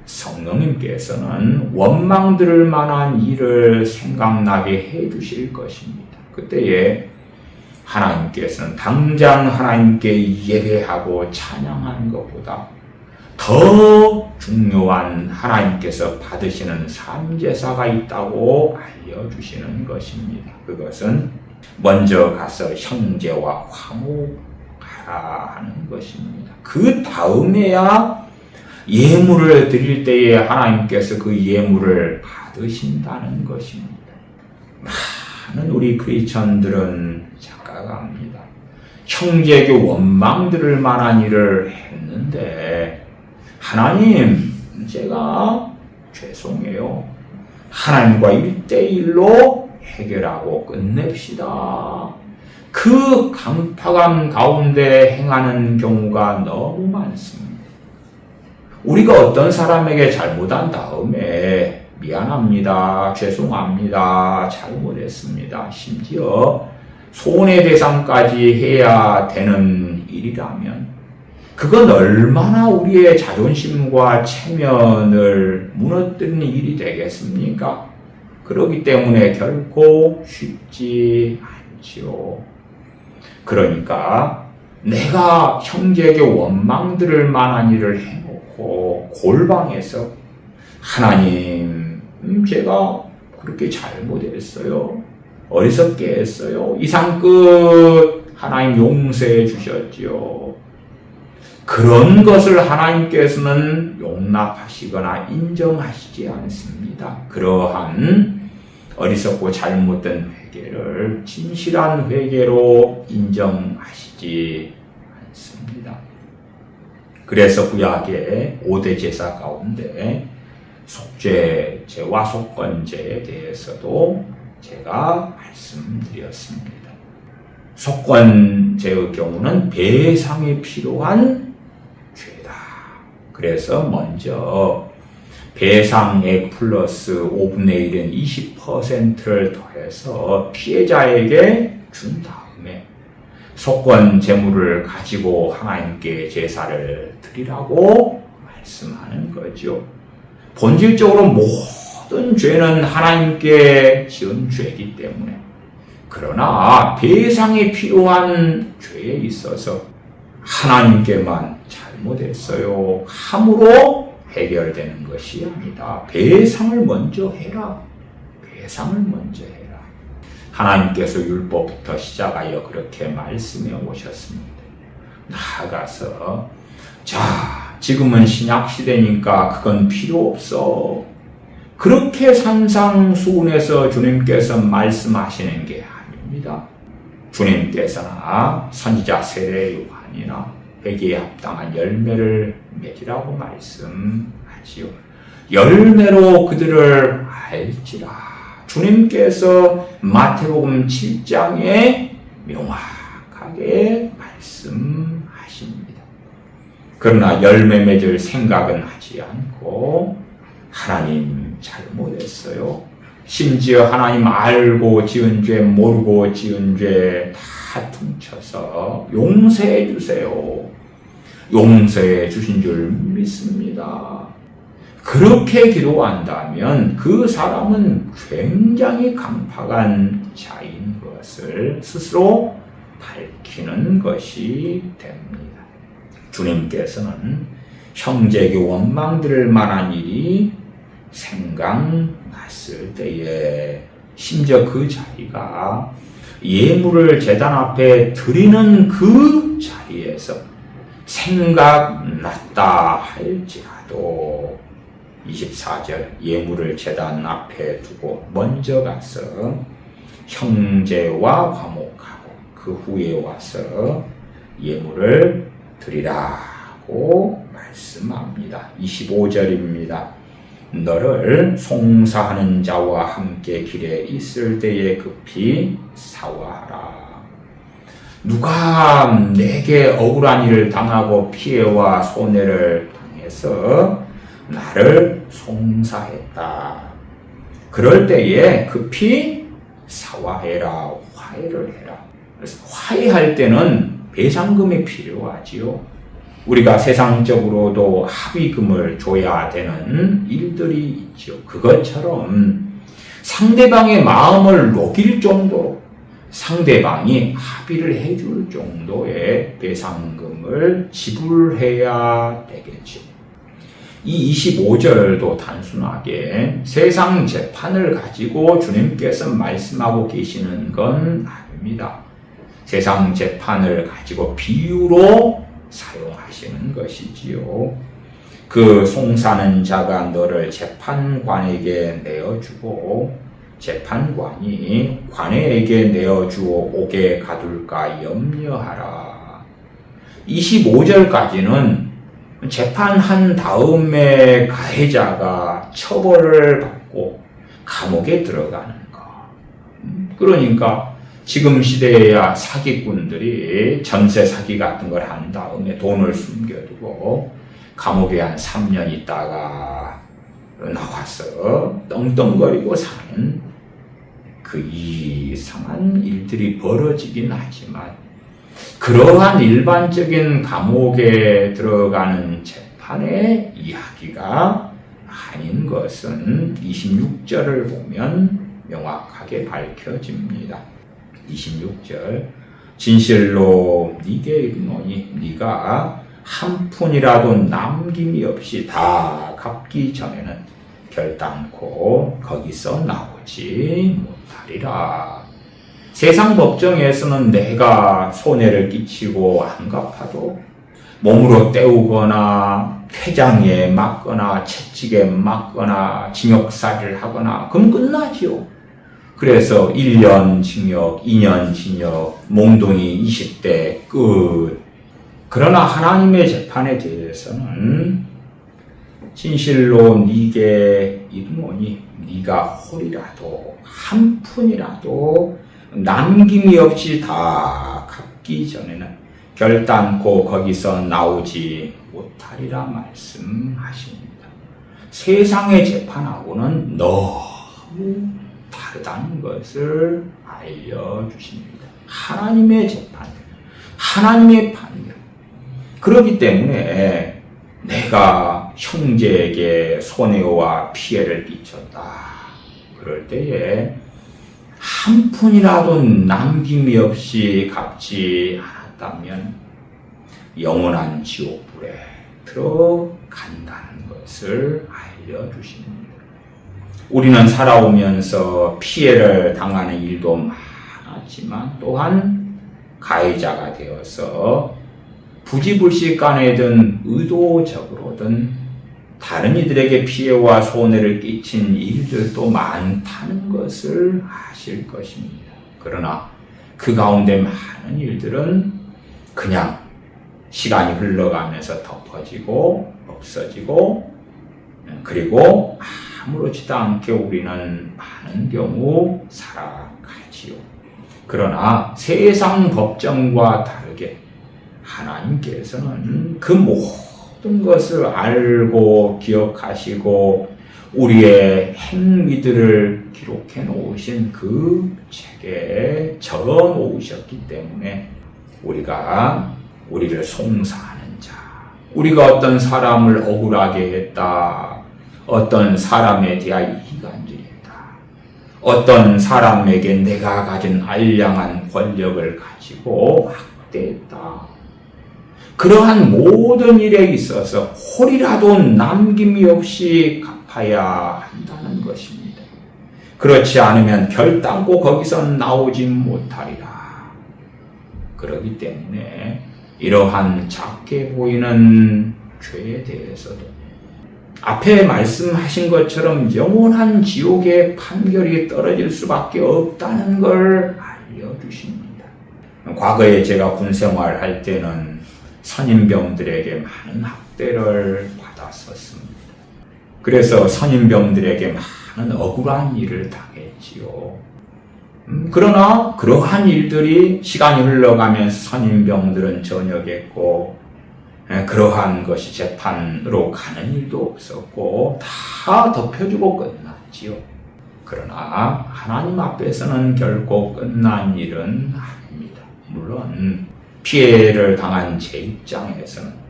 성령님께서는 원망 들을 만한 일을 생각나게 해 주실 것입니다. 그때에 하나님께서는 당장 하나님께 예배하고 찬양하는 것보다 더 중요한 하나님께서 받으시는 삶제사가 있다고 알려주시는 것입니다. 그것은 먼저 가서 형제와 화목하라 하는 것입니다. 그 다음에야 예물을 드릴 때에 하나님께서 그 예물을 받으신다는 것입니다. 많은 우리 크리스천들은 착각합니다. 형제에게 원망 들을 만한 일을 했는데 하나님, 제가 죄송해요. 하나님과 1대1로 해결하고 끝냅시다. 그 강팍함 가운데 행하는 경우가 너무 많습니다. 우리가 어떤 사람에게 잘못한 다음에 미안합니다, 죄송합니다, 잘못했습니다, 심지어 손해배상까지 해야 되는 일이라면 그건 얼마나 우리의 자존심과 체면을 무너뜨리는 일이 되겠습니까? 그렇기 때문에 결코 쉽지 않지요. 그러니까 내가 형제에게 원망 들을 만한 일을 해놓고 골방에서 하나님, 제가 그렇게 잘못했어요. 어리석게 했어요. 이상 끝. 하나님 용서해 주셨지요. 그런 것을 하나님께서는 용납하시거나 인정하시지 않습니다. 그러한 어리석고 잘못된 회개를 진실한 회개로 인정하시지 않습니다. 그래서 구약의 5대 제사 가운데 속죄제와 속건제에 대해서도 제가 말씀드렸습니다. 속건제의 경우는 배상이 필요한 죄다. 그래서 먼저 배상액 플러스 5분의 1인 20%를 더해서 피해자에게 준 다음에 속건 제물을 가지고 하나님께 제사를 드리라고 말씀하는 거죠. 본질적으로 모든 죄는 하나님께 지은 죄이기 때문에, 그러나 배상이 필요한 죄에 있어서 하나님께만 잘못했어요 함으로 해결되는 것이 아니다. 배상을 먼저 해라. 배상을 먼저 해라. 하나님께서 율법부터 시작하여 그렇게 말씀해 오셨습니다. 나아가서 자, 지금은 신약시대니까 그건 필요 없어. 그렇게 산상수훈에서 주님께서 말씀하시는 게 아닙니다. 주님께서나 선지자 세례 요한이나 회개에 합당한 열매를 맺으라고 말씀하지요. 열매로 그들을 알지라. 주님께서 마태복음 7장에 명확하게 말씀하십니다. 그러나 열매 맺을 생각은 하지 않고 하나님 잘못했어요. 심지어 하나님 알고 지은 죄 모르고 지은 죄 다 퉁쳐서 용서해 주세요. 용서해 주신 줄 믿습니다. 그렇게 기도한다면 그 사람은 굉장히 강팍한 자인 것을 스스로 밝히는 것이 됩니다. 주님께서는 형제에게 원망 들을 만한 일이 생각났을 때에 심지어 그 자리가 예물을 제단 앞에 드리는 그 자리에서 생각났다 할지라도 24절 예물을 제단 앞에 두고 먼저 가서 형제와 화목하고 그 후에 와서 예물을 드리라고 말씀하셨습니다. 말씀합니다. 25절입니다. 너를 송사하는 자와 함께 길에 있을 때에 급히 사화하라. 누가 내게 억울한 일을 당하고 피해와 손해를 당해서 나를 송사했다. 그럴 때에 급히 사화해라. 화해를 해라. 그래서 화해할 때는 배상금이 필요하지요. 우리가 세상적으로도 합의금을 줘야 되는 일들이 있죠. 그것처럼 상대방의 마음을 녹일 정도로 상대방이 합의를 해줄 정도의 배상금을 지불해야 되겠죠. 이 25절도 단순하게 세상 재판을 가지고 주님께서 말씀하고 계시는 건 아닙니다. 세상 재판을 가지고 비유로 사용하시는 것이지요. 그 송사는 자가 너를 재판관에게 내어주고 재판관이 관에게 내어주어 옥에 가둘까 염려하라. 25절까지는 재판한 다음에 가해자가 처벌을 받고 감옥에 들어가는 거. 그러니까 지금 시대에야 사기꾼들이 전세 사기 같은 걸 한 다음에 돈을 숨겨두고 감옥에 한 3년 있다가 나와서 떵떵거리고 사는 그 이상한 일들이 벌어지긴 하지만 그러한 일반적인 감옥에 들어가는 재판의 이야기가 아닌 것은 26절을 보면 명확하게 밝혀집니다. 26절 진실로 네게 이르노니 네가 한 푼이라도 남김이 없이 다 갚기 전에는 결단코 거기서 나오지 못하리라. 세상 법정에서는 내가 손해를 끼치고 안 갚아도 몸으로 때우거나 폐장에 맞거나 채찍에 맞거나 징역살이를 하거나 그럼 끝나지요. 그래서 1년 징역, 2년 징역, 몽둥이 20대 끝. 그러나 하나님의 재판에 대해서는 진실로 네게 이르노니 네가 홀이라도 한 푼이라도 남김이 없이 다 갚기 전에는 결단코 거기서 나오지 못하리라 말씀하십니다. 세상의 재판하고는 너무 다르다는 것을 알려주십니다. 하나님의 재판, 하나님의 판결. 그렇기 때문에 내가 형제에게 손해와 피해를 끼쳤다. 그럴 때에 한 푼이라도 남김이 없이 갚지 않았다면 영원한 지옥불에 들어간다는 것을 알려주십니다. 우리는 살아오면서 피해를 당하는 일도 많았지만 또한 가해자가 되어서 부지불식간에든 의도적으로든 다른 이들에게 피해와 손해를 끼친 일들도 많다는 것을 아실 것입니다. 그러나 그 가운데 많은 일들은 그냥 시간이 흘러가면서 덮어지고 없어지고 그리고 아무렇지도 않게 우리는 많은 경우 살아가지요. 그러나 세상 법정과 다르게 하나님께서는 그 모든 것을 알고 기억하시고 우리의 행위들을 기록해 놓으신 그 책에 적어 놓으셨기 때문에 우리를 송사하는 자, 우리가 어떤 사람을 억울하게 했다, 어떤 사람에 대하여 이간질했다, 어떤 사람에게 내가 가진 알량한 권력을 가지고 학대했다. 그러한 모든 일에 있어서 홀이라도 남김이 없이 갚아야 한다는 것입니다. 그렇지 않으면 결단코 거기서 나오지 못하리라. 그렇기 때문에 이러한 작게 보이는 죄에 대해서도 앞에 말씀하신 것처럼 영원한 지옥의 판결이 떨어질 수밖에 없다는 걸 알려주십니다. 과거에 제가 군 생활할 때는 선임병들에게 많은 학대를 받았었습니다. 그래서 선임병들에게 많은 억울한 일을 당했지요. 그러나 그러한 일들이 시간이 흘러가면서 선임병들은 전역했고, 그러한 것이 재판으로 가는 일도 없었고 다 덮여지고 끝났지요. 그러나 하나님 앞에서는 결코 끝난 일은 아닙니다. 물론 피해를 당한 제 입장에서는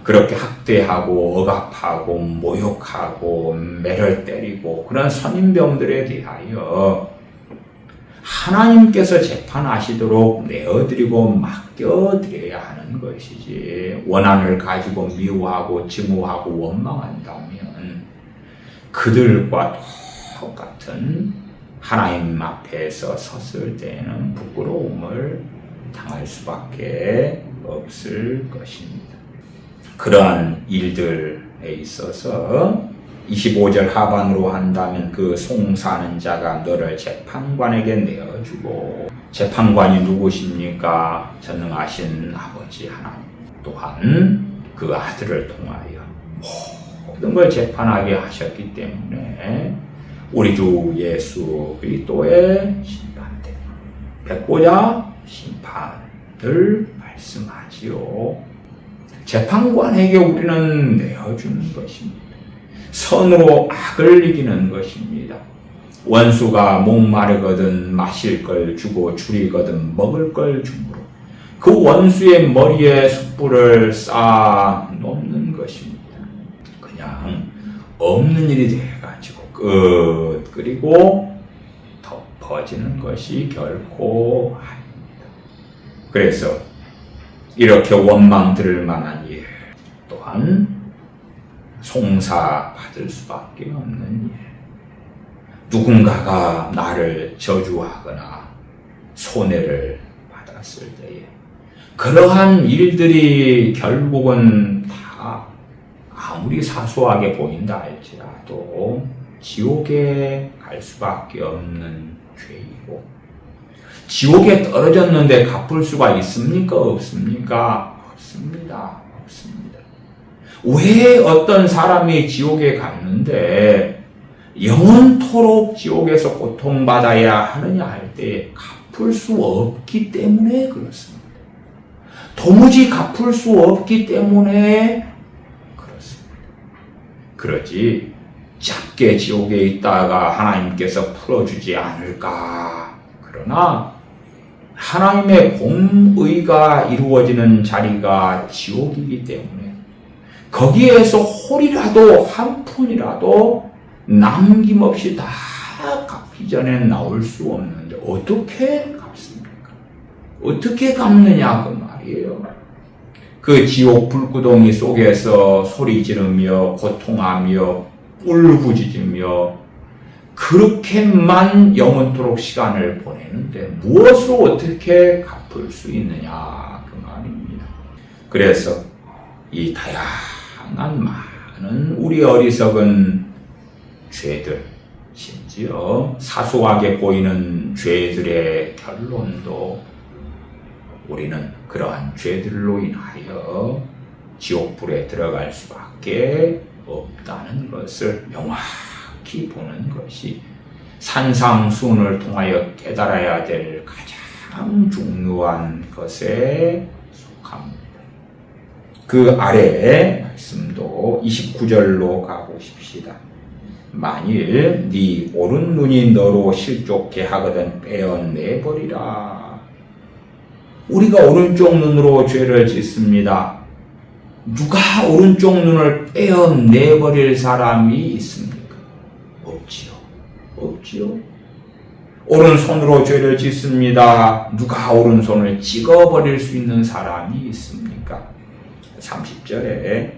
그렇게 학대하고 억압하고 모욕하고 매를 때리고 그런 선임병들에 대하여 하나님께서 재판하시도록 내어드리고 맡겨드려야 하는 것이지, 원한을 가지고 미워하고 증오하고 원망한다면 그들과 똑같은 하나님 앞에서 섰을 때에는 부끄러움을 당할 수밖에 없을 것입니다. 그러한 일들에 있어서 25절 하반으로 한다면 그 송사하는 자가 너를 재판관에게 내어주고, 재판관이 누구십니까? 전능하신 아버지 하나님, 또한 그 아들을 통하여 모든 걸 재판하게 하셨기 때문에 우리 주 예수 그리스도의 심판대, 백보자 심판을 말씀하지요. 재판관에게 우리는 내어주는 것입니다. 선으로 악을 이기는 것입니다. 원수가 목마르거든 마실 걸 주고 줄이거든 먹을 걸 주므로 그 원수의 머리에 숯불을 쌓아 놓는 것입니다. 그냥 없는 일이 돼가지고 그리고 덮어지는 것이 결코 아닙니다. 그래서 이렇게 원망 들을 만한 일, 또한 송사받을 수밖에 없는 일, 누군가가 나를 저주하거나 손해를 받았을 때에 그러한 일들이 결국은 다 아무리 사소하게 보인다 할지라도 지옥에 갈 수밖에 없는 죄이고, 지옥에 떨어졌는데 갚을 수가 있습니까? 없습니까? 없습니다. 없습니다. 왜 어떤 사람이 지옥에 갔는데 영원토록 지옥에서 고통받아야 하느냐 할 때 갚을 수 없기 때문에 그렇습니다. 도무지 갚을 수 없기 때문에 그렇습니다. 그러지 작게 지옥에 있다가 하나님께서 풀어주지 않을까. 그러나 하나님의 공의가 이루어지는 자리가 지옥이기 때문에 거기에서 홀이라도 한 푼이라도 남김없이 다 갚기 전에 나올 수 없는데 어떻게 갚습니까? 어떻게 갚느냐 그 말이에요. 그 지옥 불구덩이 속에서 소리 지르며 고통하며 울부짖으며 그렇게만 영원토록 시간을 보내는데 무엇으로 어떻게 갚을 수 있느냐 그 말입니다. 그래서 이 다양한 많은 우리 어리석은 죄들, 심지어 사소하게 보이는 죄들의 결론도 우리는 그러한 죄들로 인하여 지옥불에 들어갈 수밖에 없다는 것을 명확히 보는 것이 산상수훈을 통하여 깨달아야 될 가장 중요한 것에 속합니다. 그 아래의 말씀도 29절로 가보십시다. 만일 네 오른 눈이 너로 실족케 하거든 빼어내버리라. 우리가 오른쪽 눈으로 죄를 짓습니다. 누가 오른쪽 눈을 빼어내버릴 사람이 있습니까? 없지요. 없지요. 오른손으로 죄를 짓습니다. 누가 오른손을 찍어버릴 수 있는 사람이 있습니까? 30절에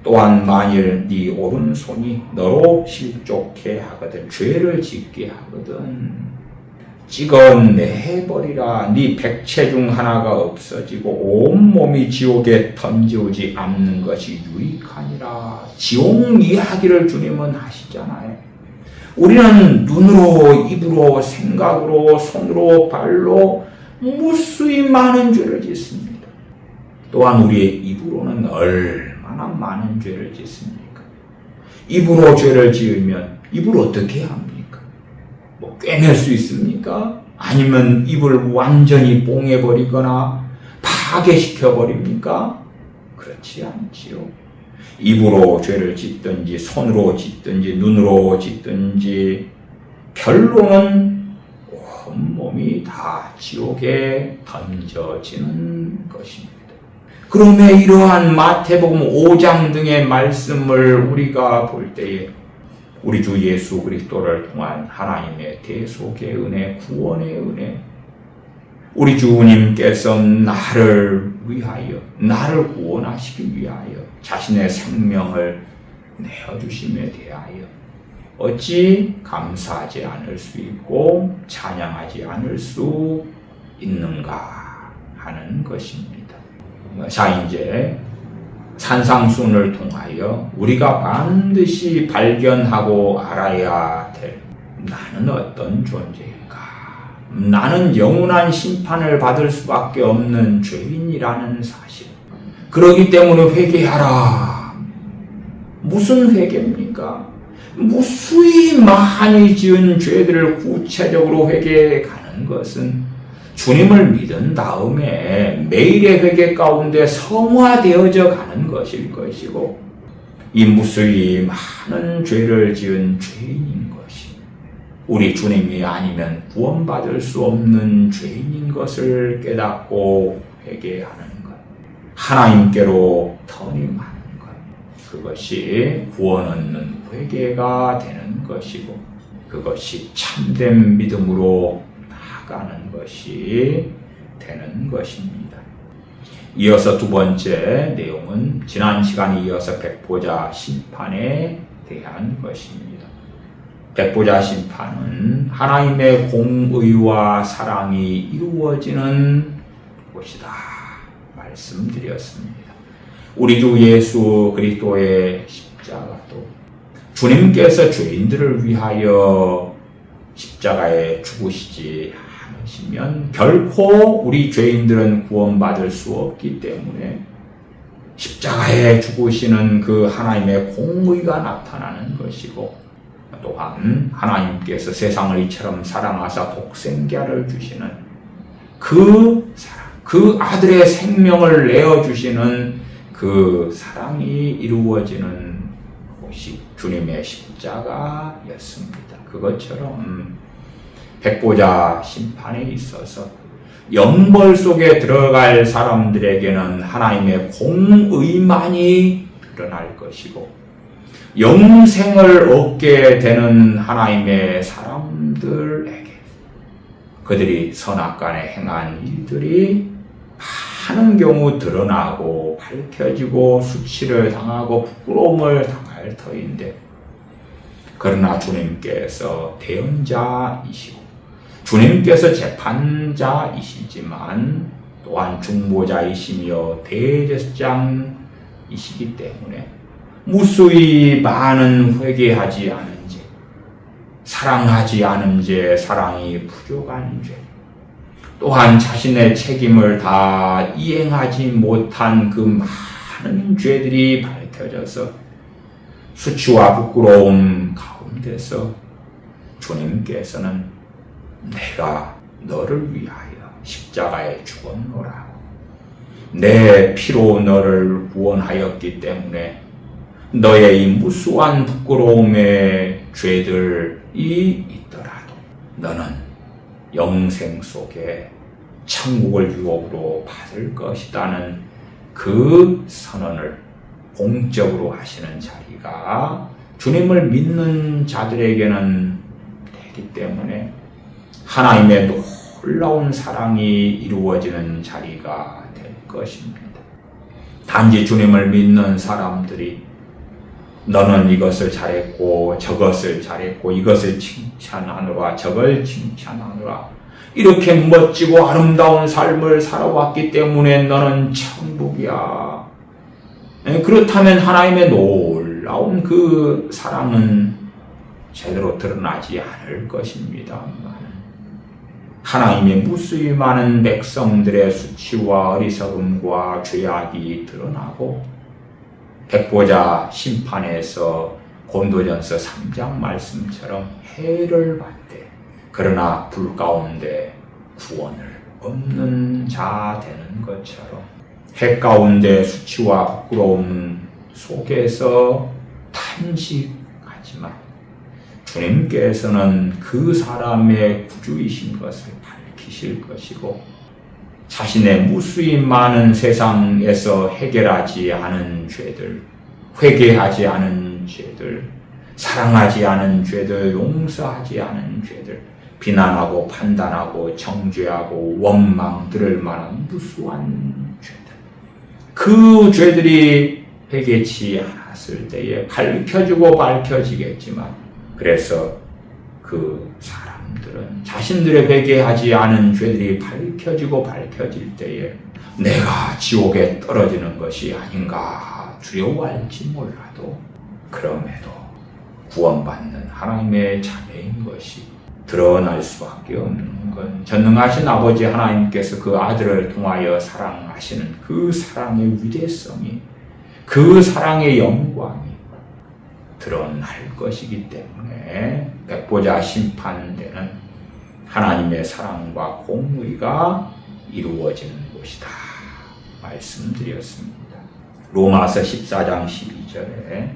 또한 만일 네 오른손이 너로 실족케 하거든 죄를 짓게 하거든 찍어내버리라. 네 백체 중 하나가 없어지고 온몸이 지옥에 던지우지 않는 것이 유익하니라. 지옥 이야기를 주님은 하시잖아요. 우리는 눈으로, 입으로, 생각으로, 손으로, 발로 무수히 많은 죄를 짓습니다. 또한 우리의 입으로는 얼마나 얼마나 많은 죄를 짓습니까? 입으로 죄를 지으면 입을 어떻게 합니까? 뭐 꿰맬 수 있습니까? 아니면 입을 완전히 뽕해버리거나 파괴시켜버립니까? 그렇지 않지요. 입으로 죄를 짓든지 손으로 짓든지 눈으로 짓든지 결론은 온몸이 다 지옥에 던져지는 것입니다. 그러면 이러한 마태복음 5장 등의 말씀을 우리가 볼 때에 우리 주 예수 그리스도를 통한 하나님의 대속의 은혜, 구원의 은혜, 우리 주님께서 나를 위하여, 나를 구원하시기 위하여 자신의 생명을 내어주심에 대하여 어찌 감사하지 않을 수 있고 찬양하지 않을 수 있는가 하는 것입니다. 자, 이제 산상순을 통하여 우리가 반드시 발견하고 알아야 될 나는 어떤 존재인가? 나는 영원한 심판을 받을 수밖에 없는 죄인이라는 사실. 그러기 때문에 회개하라. 무슨 회개입니까? 무수히 많이 지은 죄들을 구체적으로 회개해 가는 것은 주님을 믿은 다음에 매일의 회개 가운데 성화되어져 가는 것일 것이고, 이 무수히 많은 죄를 지은 죄인인 것이 우리 주님이 아니면 구원받을 수 없는 죄인인 것을 깨닫고 회개하는 것, 하나님께로 터닝하는 것, 그것이 구원 얻는 회개가 되는 것이고, 그것이 참된 믿음으로 나아가는 것이 되는 것입니다. 이어서 두 번째 내용은 지난 시간에 이어서 백보자 심판에 대한 것입니다. 백보자 심판은 하나님의 공의와 사랑이 이루어지는 곳이다 말씀드렸습니다. 우리 주 예수 그리스도의 십자가도 주님께서 죄인들을 위하여 십자가에 죽으시지 않으시면 결코 우리 죄인들은 구원받을 수 없기 때문에 십자가에 죽으시는 그 하나님의 공의가 나타나는 것이고, 또한 하나님께서 세상을 이처럼 사랑하사 독생자를 주시는 그 사랑, 그 아들의 생명을 내어주시는 그 사랑이 이루어지는 곳이 주님의 십자가였습니다. 그것처럼 백보자 심판에 있어서 영벌 속에 들어갈 사람들에게는 하나님의 공의만이 드러날 것이고, 영생을 얻게 되는 하나님의 사람들에게 그들이 선악간에 행한 일들이 많은 경우 드러나고 밝혀지고 수치를 당하고 부끄러움을 당할 터인데, 그러나 주님께서 대언자이시고 주님께서 재판자이시지만 또한 중보자이시며 대제사장이시기 때문에 무수히 많은 회개하지 않은 죄, 사랑하지 않은 죄, 사랑이 부족한 죄, 또한 자신의 책임을 다 이행하지 못한 그 많은 죄들이 밝혀져서 수치와 부끄러움 가운데서 주님께서는 내가 너를 위하여 십자가에 죽었노라, 내 피로 너를 구원하였기 때문에 너의 이 무수한 부끄러움의 죄들이 있더라도 너는 영생 속에 천국을 유업으로 받을 것이라는 그 선언을 공적으로 하시는 자리가 주님을 믿는 자들에게는 되기 때문에 하나님의 놀라운 사랑이 이루어지는 자리가 될 것입니다. 단지 주님을 믿는 사람들이 너는 이것을 잘했고 저것을 잘했고 이것을 칭찬하노라 저걸 칭찬하노라 이렇게 멋지고 아름다운 삶을 살아왔기 때문에 너는 천국이야. 그렇다면 하나님의 놀라운 그 사랑은 제대로 드러나지 않을 것입니다. 하나님의 무수히 많은 백성들의 수치와 어리석음과 죄악이 드러나고 백보자 심판에서 고린도전서 3장 말씀처럼 해를 받되 그러나 불 가운데 구원을 없는 자 되는 것처럼 해 가운데 수치와 부끄러움 속에서 탄식하지만 주님께서는 그 사람의 구주이신 것을 밝히실 것이고 자신의 무수히 많은 세상에서 해결하지 않은 죄들, 회개하지 않은 죄들, 사랑하지 않은 죄들, 용서하지 않은 죄들, 비난하고 판단하고 정죄하고 원망들을 말한 무수한 죄들, 그 죄들이 회개치 않았을 때에 밝혀지겠지만 그래서 그 사람들은 자신들의 회개하지 않은 죄들이 밝혀질 때에 내가 지옥에 떨어지는 것이 아닌가 두려워할지 몰라도 그럼에도 구원받는 하나님의 자녀인 것이 드러날 수밖에 없는 건 전능하신 아버지 하나님께서 그 아들을 통하여 사랑하시는 그 사랑의 위대성이 그 사랑의 영광이 드러날 것이기 때문에 백보자 심판되는 하나님의 사랑과 공의가 이루어지는 곳이다 말씀드렸습니다. 로마서 14장 12절에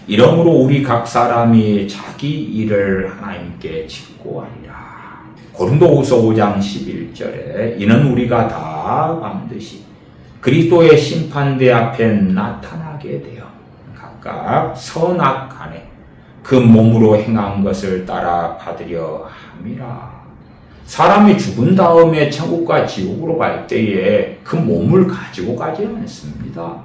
이러므로 우리 각 사람이 자기 일을 하나님께 짓고 하리라. 고린도후서 5장 11절에 이는 우리가 다 반드시 그리스도의 심판대 앞에 나타나게 되어 각각 선악간에 그 몸으로 행한 것을 따라 받으려 함이라. 사람이 죽은 다음에 천국과 지옥으로 갈 때에 그 몸을 가지고 가지 않습니다.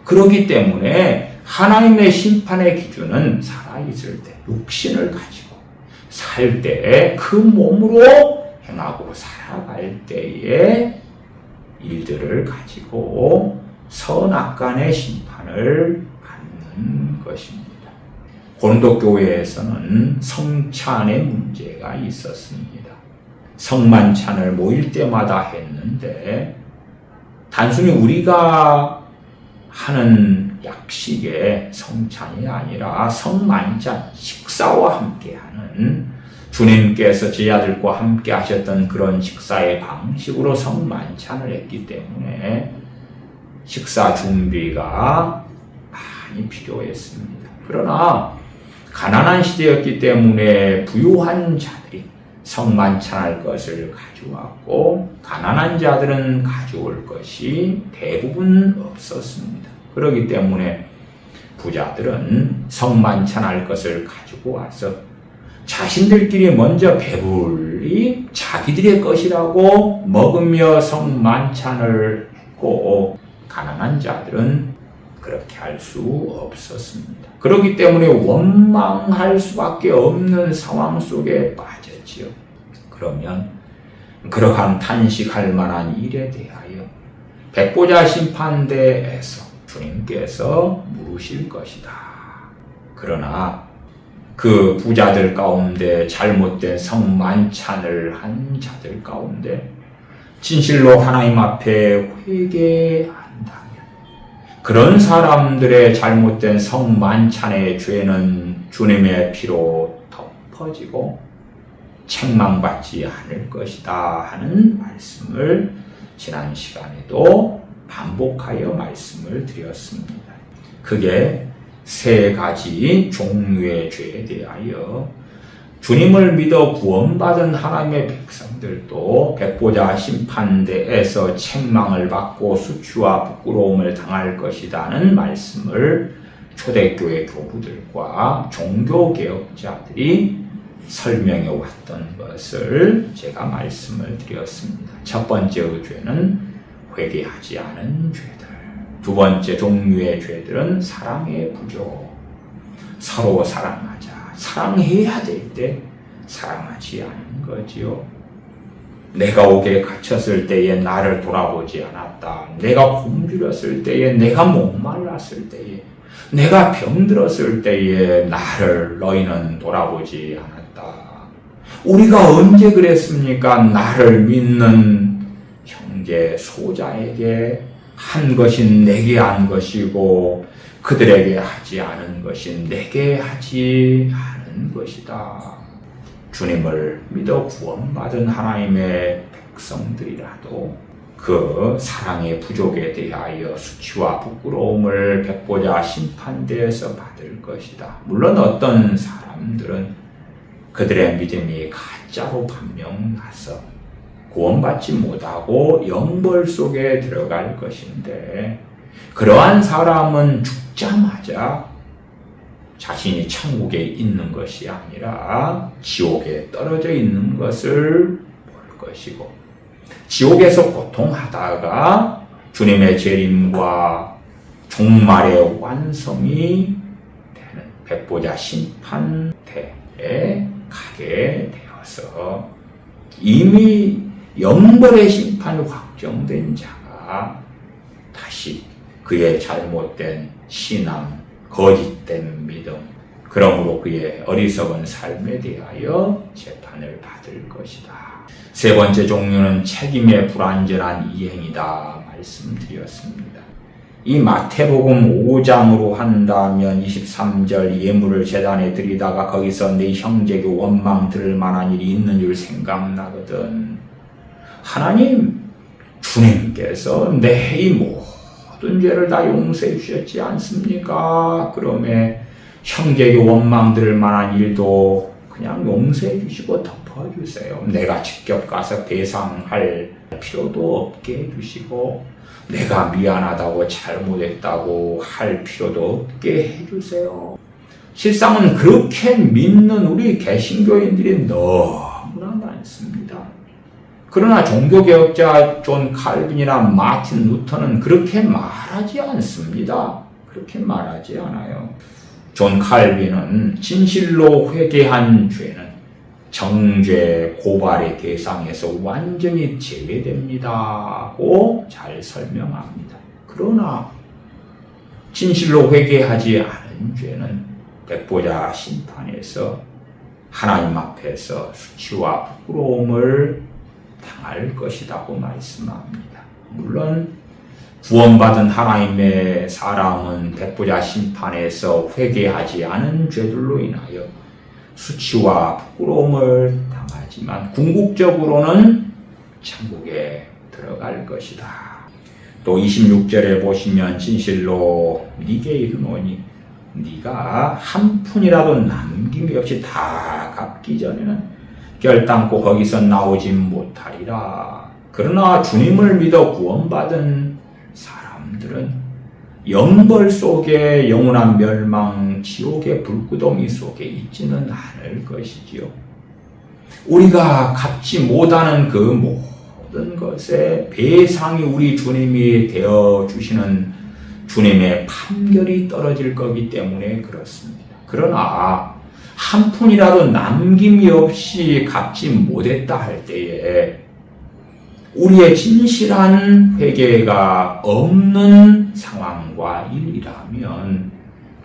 그렇기 때문에 하나님의 심판의 기준은 살아있을 때 육신을 가지고 살 때에 그 몸으로 행하고 살아갈 때에 일들을 가지고 선악간의 심판을 받는 것입니다. 고린도 교회에서는 성찬의 문제가 있었습니다. 성만찬을 모일 때마다 했는데 단순히 우리가 하는 약식의 성찬이 아니라 성만찬, 식사와 함께하는 주님께서 제 아들과 함께 하셨던 그런 식사의 방식으로 성만찬을 했기 때문에 식사 준비가 많이 필요했습니다. 그러나 가난한 시대였기 때문에 부유한 자들이 성만찬할 것을 가져왔고 가난한 자들은 가져올 것이 대부분 없었습니다. 그렇기 때문에 부자들은 성만찬할 것을 가지고 와서 자신들끼리 먼저 배불리 자기들의 것이라고 먹으며 성만찬을 했고 가난한 자들은 그렇게 할 수 없었습니다. 그렇기 때문에 원망할 수밖에 없는 상황 속에 빠졌지요. 그러면 그러한 탄식할 만한 일에 대하여 백보자 심판대에서 주님께서 물으실 것이다. 그러나 그 부자들 가운데 잘못된 성만찬을 한 자들 가운데 진실로 하나님 앞에 회개한다면 그런 사람들의 잘못된 성만찬의 죄는 주님의 피로 덮어지고 책망받지 않을 것이다 하는 말씀을 지난 시간에도 반복하여 말씀을 드렸습니다. 그게 세 가지 종류의 죄에 대하여 주님을 믿어 구원받은 하나님의 백성들도 백보자 심판대에서 책망을 받고 수치와 부끄러움을 당할 것이라는 말씀을 초대교회 교부들과 종교개혁자들이 설명해 왔던 것을 제가 말씀을 드렸습니다. 첫 번째 죄는 회개하지 않은 죄들. 두 번째 종류의 죄들은 사랑의 부족. 서로 사랑하자. 사랑해야 될 때 사랑하지 않은 거지요. 내가 옥에 갇혔을 때에 나를 돌아보지 않았다. 내가 굶주렸을 때에, 내가 목말랐을 때에, 내가 병들었을 때에 나를 너희는 돌아보지 않았다. 우리가 언제 그랬습니까? 나를 믿는 형제 소자에게 한 것인 내게 한 것이고 그들에게 하지 않은 것이 내게 하지 않은 것이다. 주님을 믿어 구원받은 하나님의 백성들이라도 그 사랑의 부족에 대하여 수치와 부끄러움을 백보자 심판대에서 받을 것이다. 물론 어떤 사람들은 그들의 믿음이 가짜로 판명나서 구원받지 못하고 영벌 속에 들어갈 것인데, 그러한 사람은 죽자마자 자신이 천국에 있는 것이 아니라 지옥에 떨어져 있는 것을 볼 것이고, 지옥에서 고통하다가 주님의 재림과 종말의 완성이 되는 백보자 심판대에 가게 되어서 이미 영벌의 심판이 확정된 자가 다시 그의 잘못된 신앙, 거짓된 믿음, 그러므로 그의 어리석은 삶에 대하여 재판을 받을 것이다. 세 번째 종류는 책임의 불완전한 이행이다 말씀드렸습니다. 이 마태복음 5장으로 한다면 23절 예물을 제단에 드리다가 거기서 내 형제에게 원망 들을 만한 일이 있는 줄 생각나거든. 하나님, 주님께서 내 이 모든 죄를 다 용서해 주셨지 않습니까? 그러면 형제에게 원망 들을 만한 일도 그냥 용서해 주시고 덮어주세요. 내가 직접 가서 배상할 필요도 없게 해주시고, 내가 미안하다고 잘못했다고 할 필요도 없게 해주세요. 실상은 그렇게 믿는 우리 개신교인들이 너무나 많습니다. 그러나 종교개혁자 존 칼빈이나 마틴 루터는 그렇게 말하지 않습니다. 그렇게 말하지 않아요. 존 칼빈은 진실로 회개한 죄는 정죄, 고발의 대상에서 완전히 제외됩니다고 잘 설명합니다. 그러나 진실로 회개하지 않은 죄는 백보자 심판에서 하나님 앞에서 수치와 부끄러움을 당할 것이라고 말씀합니다. 물론 구원받은 하나님의 사람은 백보자 심판에서 회개하지 않은 죄들로 인하여 수치와 부끄러움을 당하지만 궁극적으로는 천국에 들어갈 것이다. 또 26절에 보시면 진실로 네게 이르노니 네가 한 푼이라도 남김이 없이 다 갚기 전에는 결단코 거기서 나오지 못하리라. 그러나 주님을 믿어 구원받은 사람들은 영벌 속에 영원한 멸망, 지옥의 불구덩이 속에 있지는 않을 것이지요. 우리가 갚지 못하는 그 모든 것에 배상이 우리 주님이 되어주시는 주님의 판결이 떨어질 거기 때문에 그렇습니다. 그러나 한 푼이라도 남김이 없이 갚지 못했다 할 때에 우리의 진실한 회개가 없는 상황과 일이라면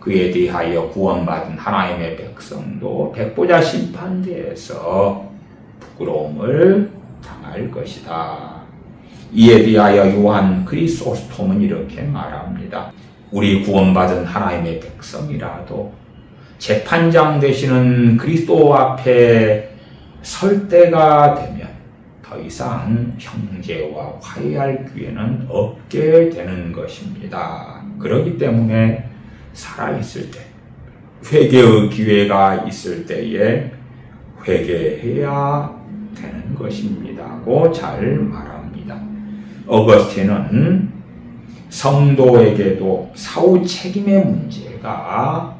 그에 대하여 구원받은 하나님의 백성도 백보자 심판대에서 부끄러움을 당할 것이다. 이에 대하여 요한 크리소스톰은 이렇게 말합니다. 우리 구원받은 하나님의 백성이라도 재판장 되시는 그리스도 앞에 설 때가 되면 더 이상 형제와 화해할 기회는 없게 되는 것입니다. 그렇기 때문에 살아있을 때, 회개의 기회가 있을 때에 회개해야 되는 것입니다고 잘 말합니다. 어거스틴은 성도에게도 사후 책임의 문제가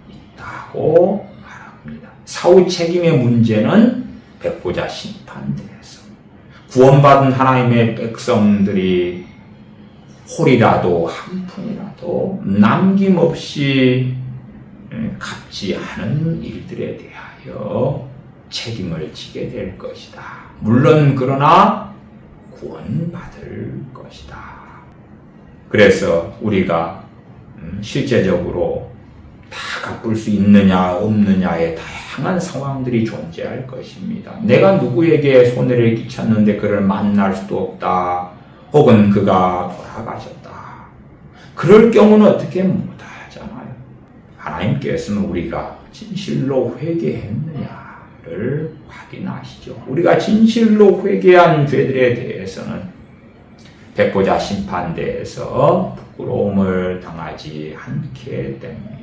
있다고 말합니다. 사후 책임의 문제는 백보자 심판대에서 구원받은 하나님의 백성들이 홀이라도 한 푼이라도 남김없이 갚지 않은 일들에 대하여 책임을 지게 될 것이다. 물론 그러나 구원받을 것이다. 그래서 우리가 실제적으로 다 갚을 수 있느냐 없느냐의 다양한 상황들이 존재할 것입니다. 내가 누구에게 손해를 끼쳤는데 그를 만날 수도 없다. 혹은 그가 돌아가셨다. 그럴 경우는 어떻게 못할 하나님께서는 우리가 진실로 회개했느냐를 확인하시죠. 우리가 진실로 회개한 죄들에 대해서는 백보자 심판대에서 부끄러움을 당하지 않게 됩니다.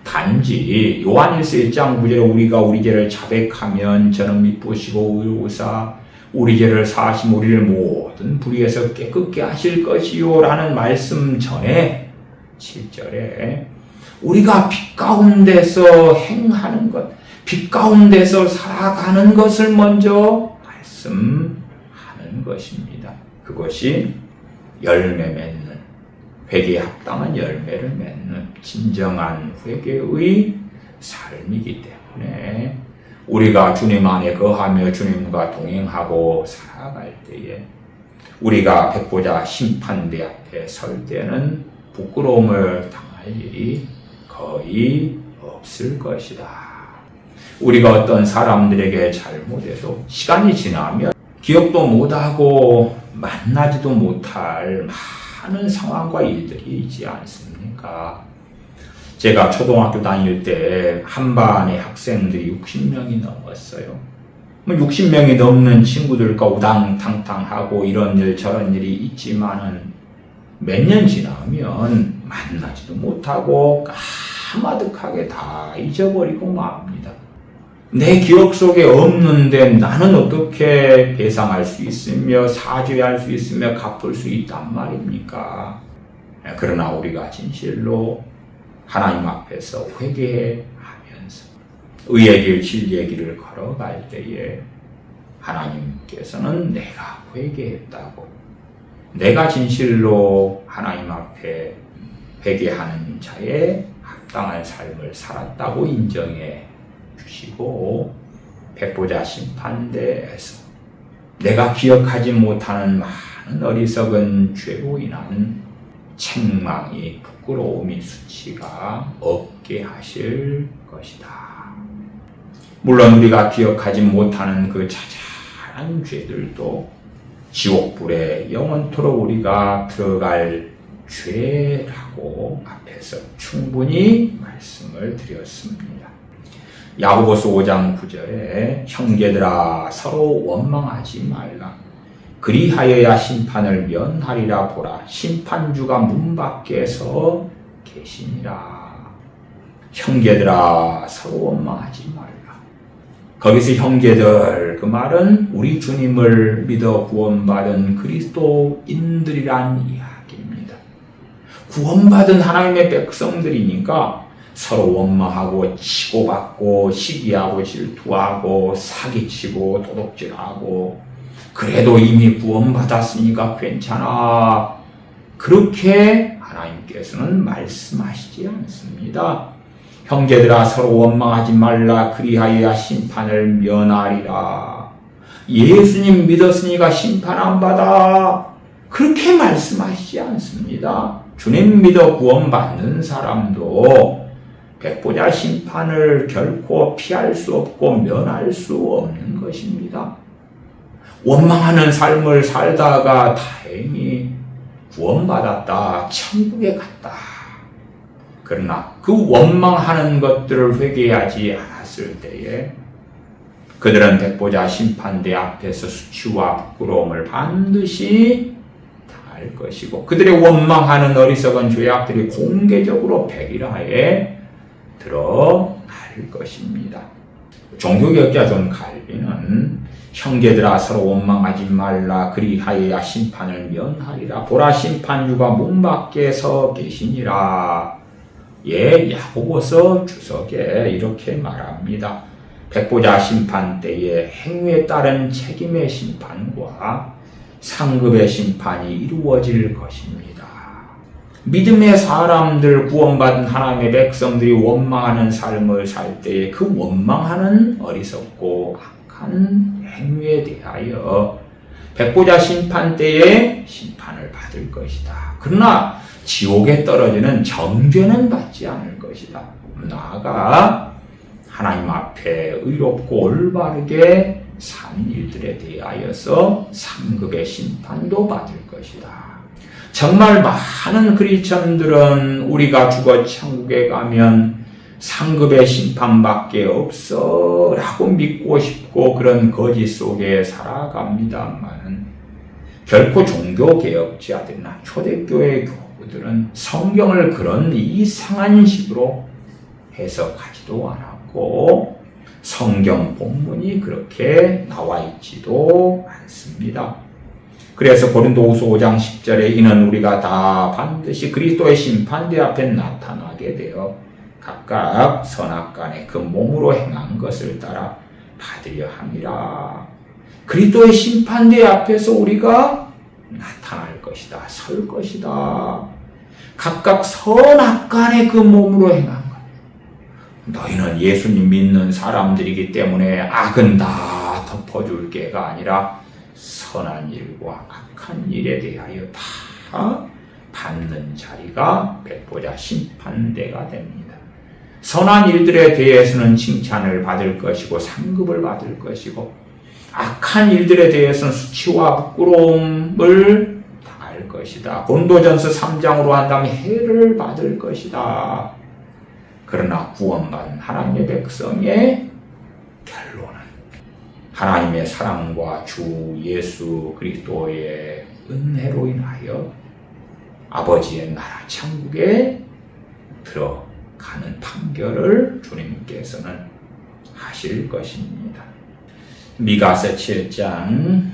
단지 요한일서 1장 9절에 우리가 우리 죄를 자백하면 저는 미쁘시고 의로우사 우리 죄를 사하시며 우리를 모든 불의에서 깨끗게 하실 것이요 라는 말씀 전에 7절에 우리가 빛 가운데서 행하는 것, 빛 가운데서 살아가는 것을 먼저 말씀하는 것입니다. 그것이 열매 맺는, 회개에 합당한 열매를 맺는 진정한 회개의 삶이기 때문에 우리가 주님 안에 거하며 주님과 동행하고 살아갈 때에 우리가 백보자 심판대 앞에 설 때는 부끄러움을 당할 일이 거의 없을 것이다. 우리가 어떤 사람들에게 잘못해도 시간이 지나면 기억도 못하고 만나지도 못할 많은 상황과 일들이 있지 않습니까? 제가 초등학교 다닐 때 한 반의 학생들이 60명이 넘었어요. 60명이 넘는 친구들과 우당탕탕하고 이런 일 저런 일이 있지만은 몇 년 지나면 만나지도 못하고 까마득하게 다 잊어버리고 맙니다. 내 기억 속에 없는데 나는 어떻게 배상할 수 있으며 사죄할 수 있으며 갚을 수 있단 말입니까? 그러나 우리가 진실로 하나님 앞에서 회개하면서 의의 길, 진리의 길을 걸어갈 때에 하나님께서는 내가 회개했다고, 내가 진실로 하나님 앞에 회개하는 자의 합당한 삶을 살았다고 인정해 주시고 백보자 심판대에서 내가 기억하지 못하는 많은 어리석은 죄로 인한 책망이, 부끄러움이, 수치가 없게 하실 것이다. 물론 우리가 기억하지 못하는 그 자잘한 죄들도 지옥불에 영원토록 우리가 들어갈 죄라고 앞에서 충분히 말씀을 드렸습니다. 야고보서 5장 9절에 형제들아 서로 원망하지 말라. 그리하여야 심판을 면하리라. 보라 심판주가 문 밖에서 계시니라. 형제들아 서로 원망하지 말라. 거기서 형제들, 그 말은 우리 주님을 믿어 구원받은 그리스도인들이란 이야기입니다. 구원받은 하나님의 백성들이니까 서로 원망하고 치고받고 시기하고 질투하고 사기치고 도둑질하고 그래도 이미 구원받았으니까 괜찮아. 그렇게 하나님께서는 말씀하시지 않습니다. 형제들아 서로 원망하지 말라. 그리하여야 심판을 면하리라. 예수님 믿었으니까 심판 안 받아. 그렇게 말씀하시지 않습니다. 주님 믿어 구원받는 사람도 백보자 심판을 결코 피할 수 없고 면할 수 없는 것입니다. 원망하는 삶을 살다가 다행히 구원받았다, 천국에 갔다. 그러나 그 원망하는 것들을 회개하지 않았을 때에 그들은 백보자 심판대 앞에서 수치와 부끄러움을 반드시 당할 것이고 그들의 원망하는 어리석은 죄악들이 공개적으로 백일하에 드러날 것입니다. 종교개혁자 존 칼빈은 형제들아 서로 원망하지 말라. 그리하여야 심판을 면하리라. 보라 심판주가 문 밖에 서 계시니라. 야고보서 주석에 이렇게 말합니다. 백보자 심판 때에 행위에 따른 책임의 심판과 상급의 심판이 이루어질 것입니다. 믿음의 사람들, 구원받은 하나님의 백성들이 원망하는 삶을 살 때에 그 원망하는 어리석고 악한 행위에 대하여 백보자 심판 때에 심판을 받을 것이다. 그러나 지옥에 떨어지는 정죄는 받지 않을 것이다. 나아가 하나님 앞에 의롭고 올바르게 산 일들에 대하여서 상급의 심판도 받을 것이다. 정말 많은 크리스천들은 우리가 죽어 천국에 가면 상급의 심판밖에 없어 라고 믿고 싶고 그런 거짓 속에 살아갑니다만 결코 종교개혁자들이나 초대교회 교우들은 성경을 그런 이상한 식으로 해석하지도 않았고 성경 본문이 그렇게 나와 있지도 않습니다. 그래서 고린도후서 5장 10절에 이는 우리가 다 반드시 그리스도의 심판대 앞에 나타나게 되어 각각 선악간에 그 몸으로 행한 것을 따라 받으려 함이라. 그리스도의 심판대 앞에서 우리가 나타날 것이다. 설 것이다. 각각 선악간에 그 몸으로 행한 것. 너희는 예수님 믿는 사람들이기 때문에 악은 다 덮어줄 게가 아니라 선한 일과 악한 일에 대하여 다 받는 자리가 백보자 심판대가 됩니다. 선한 일들에 대해서는 칭찬을 받을 것이고 상급을 받을 것이고 악한 일들에 대해서는 수치와 부끄러움을 당할 것이다. 고린도전서 3장으로 한다면 해를 받을 것이다. 그러나 구원받은 하나님의 백성의 결론은 하나님의 사랑과 주 예수 그리스도의 은혜로 인하여 아버지의 나라 천국에 들어가는 판결을 주님께서는 하실 것입니다. 미가서 7장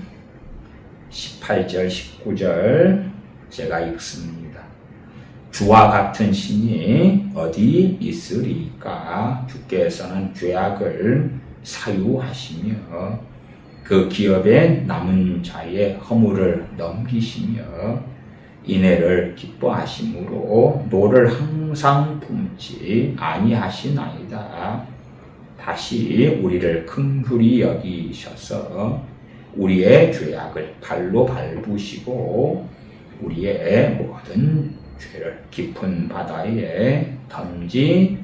18절 19절 제가 읽습니다. 주와 같은 신이 어디 있으리까? 주께서는 죄악을 사유하시며 그 기업에 남은 자의 허물을 넘기시며 인애를 기뻐하심으로 노를 항상 품지 아니하시나이다. 다시 우리를 긍휼히 여기셔서 우리의 죄악을 발로 밟으시고 우리의 모든 죄를 깊은 바다에 던지시리라.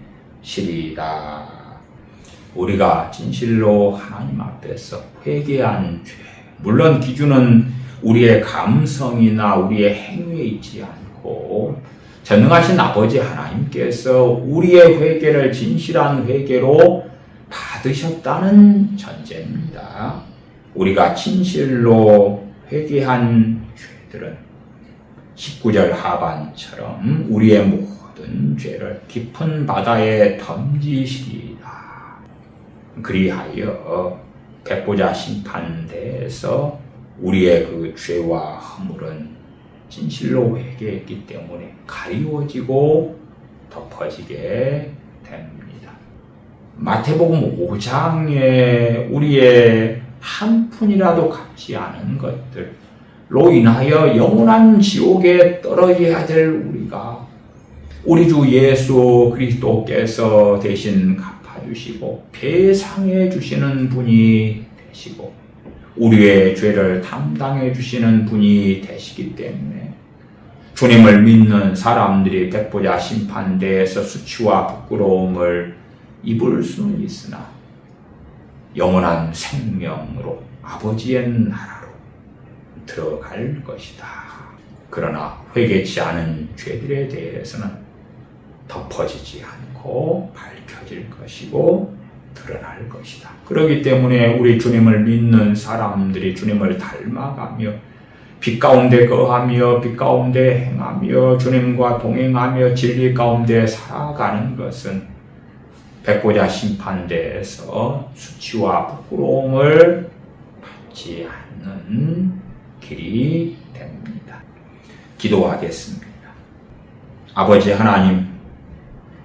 우리가 진실로 하나님 앞에서 회개한 죄, 물론 기준은 우리의 감성이나 우리의 행위에 있지 않고 전능하신 아버지 하나님께서 우리의 회개를 진실한 회개로 받으셨다는 전제입니다. 우리가 진실로 회개한 죄들은 19절 하반처럼 우리의 모든 죄를 깊은 바다에 던지시리라. 그리하여 백보자 심판대에서 우리의 그 죄와 허물은 진실로 회개했기 때문에 가리워지고 덮어지게 됩니다. 마태복음 5장에 우리의 한 푼이라도 갚지 않은 것들로 인하여 영원한 지옥에 떨어져야 될 우리가 우리 주 예수 그리스도께서 대신 갚아주시고 배상해 주시는 분이 되시고 우리의 죄를 담당해 주시는 분이 되시기 때문에 주님을 믿는 사람들이 백보자 심판대에서 수치와 부끄러움을 입을 수는 있으나 영원한 생명으로 아버지의 나라로 들어갈 것이다. 그러나 회개치 않은 죄들에 대해서는 덮어지지 않고 밝혀질 것이고 드러날 것이다. 그렇기 때문에 우리 주님을 믿는 사람들이 주님을 닮아가며 빛 가운데 거하며 빛 가운데 행하며 주님과 동행하며 진리 가운데 살아가는 것은 백보자 심판대에서 수치와 부끄러움을 받지 않는 길이 됩니다. 기도하겠습니다. 아버지 하나님,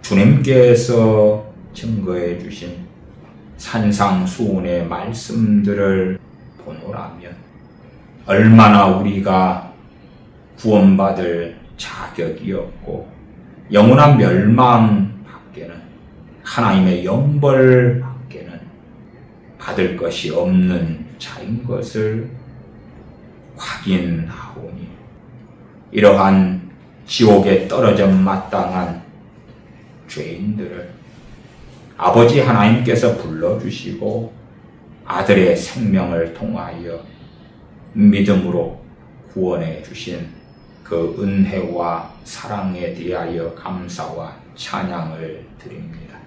주님께서 증거해 주신 산상수훈의 말씀들을 보노라면 얼마나 우리가 구원받을 자격이 없고 영원한 멸망 밖에는 하나님의 영벌 밖에는 받을 것이 없는 자인 것을 확인하오니 이러한 지옥에 떨어져 마땅한 죄인들을 아버지 하나님께서 불러주시고 아들의 생명을 통하여 믿음으로 구원해 주신 그 은혜와 사랑에 대하여 감사와 찬양을 드립니다.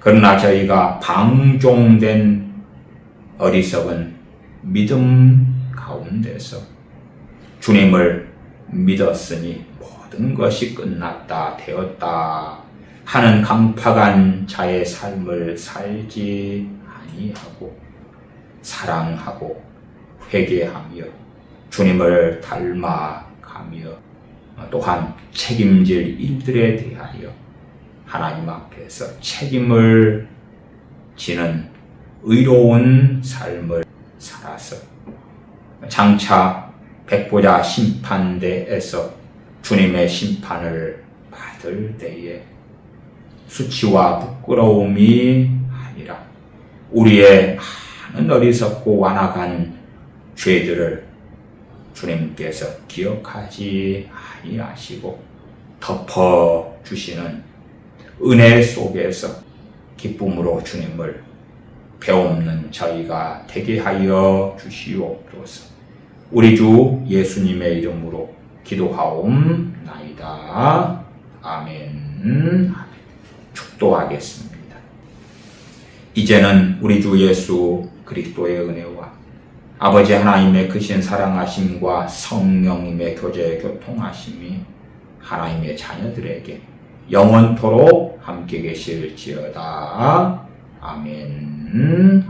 그러나 저희가 방종된 어리석은 믿음 가운데서 주님을 믿었으니 모든 것이 끝났다 되었다 하는 강팍한 자의 삶을 살지 아니하고 사랑하고 회개하며 주님을 닮아가며 또한 책임질 일들에 대하여 하나님 앞에서 책임을 지는 의로운 삶을 살아서 장차 백보자 심판대에서 주님의 심판을 받을 때에 수치와 부끄러움이 아니라 우리의 많은 어리석고 완악한 죄들을 주님께서 기억하지 아니하시고 덮어주시는 은혜 속에서 기쁨으로 주님을 배움는 저희가 되게 하여 주시옵소서. 우리 주 예수님의 이름으로 기도하옵나이다. 아멘. 축도하겠습니다. 이제는 우리 주 예수 그리스도의 은혜와 아버지 하나님의 크신 사랑하심과 성령님의 교제 교통하심이 하나님의 자녀들에게 영원토록 함께 계실지어다. 아멘.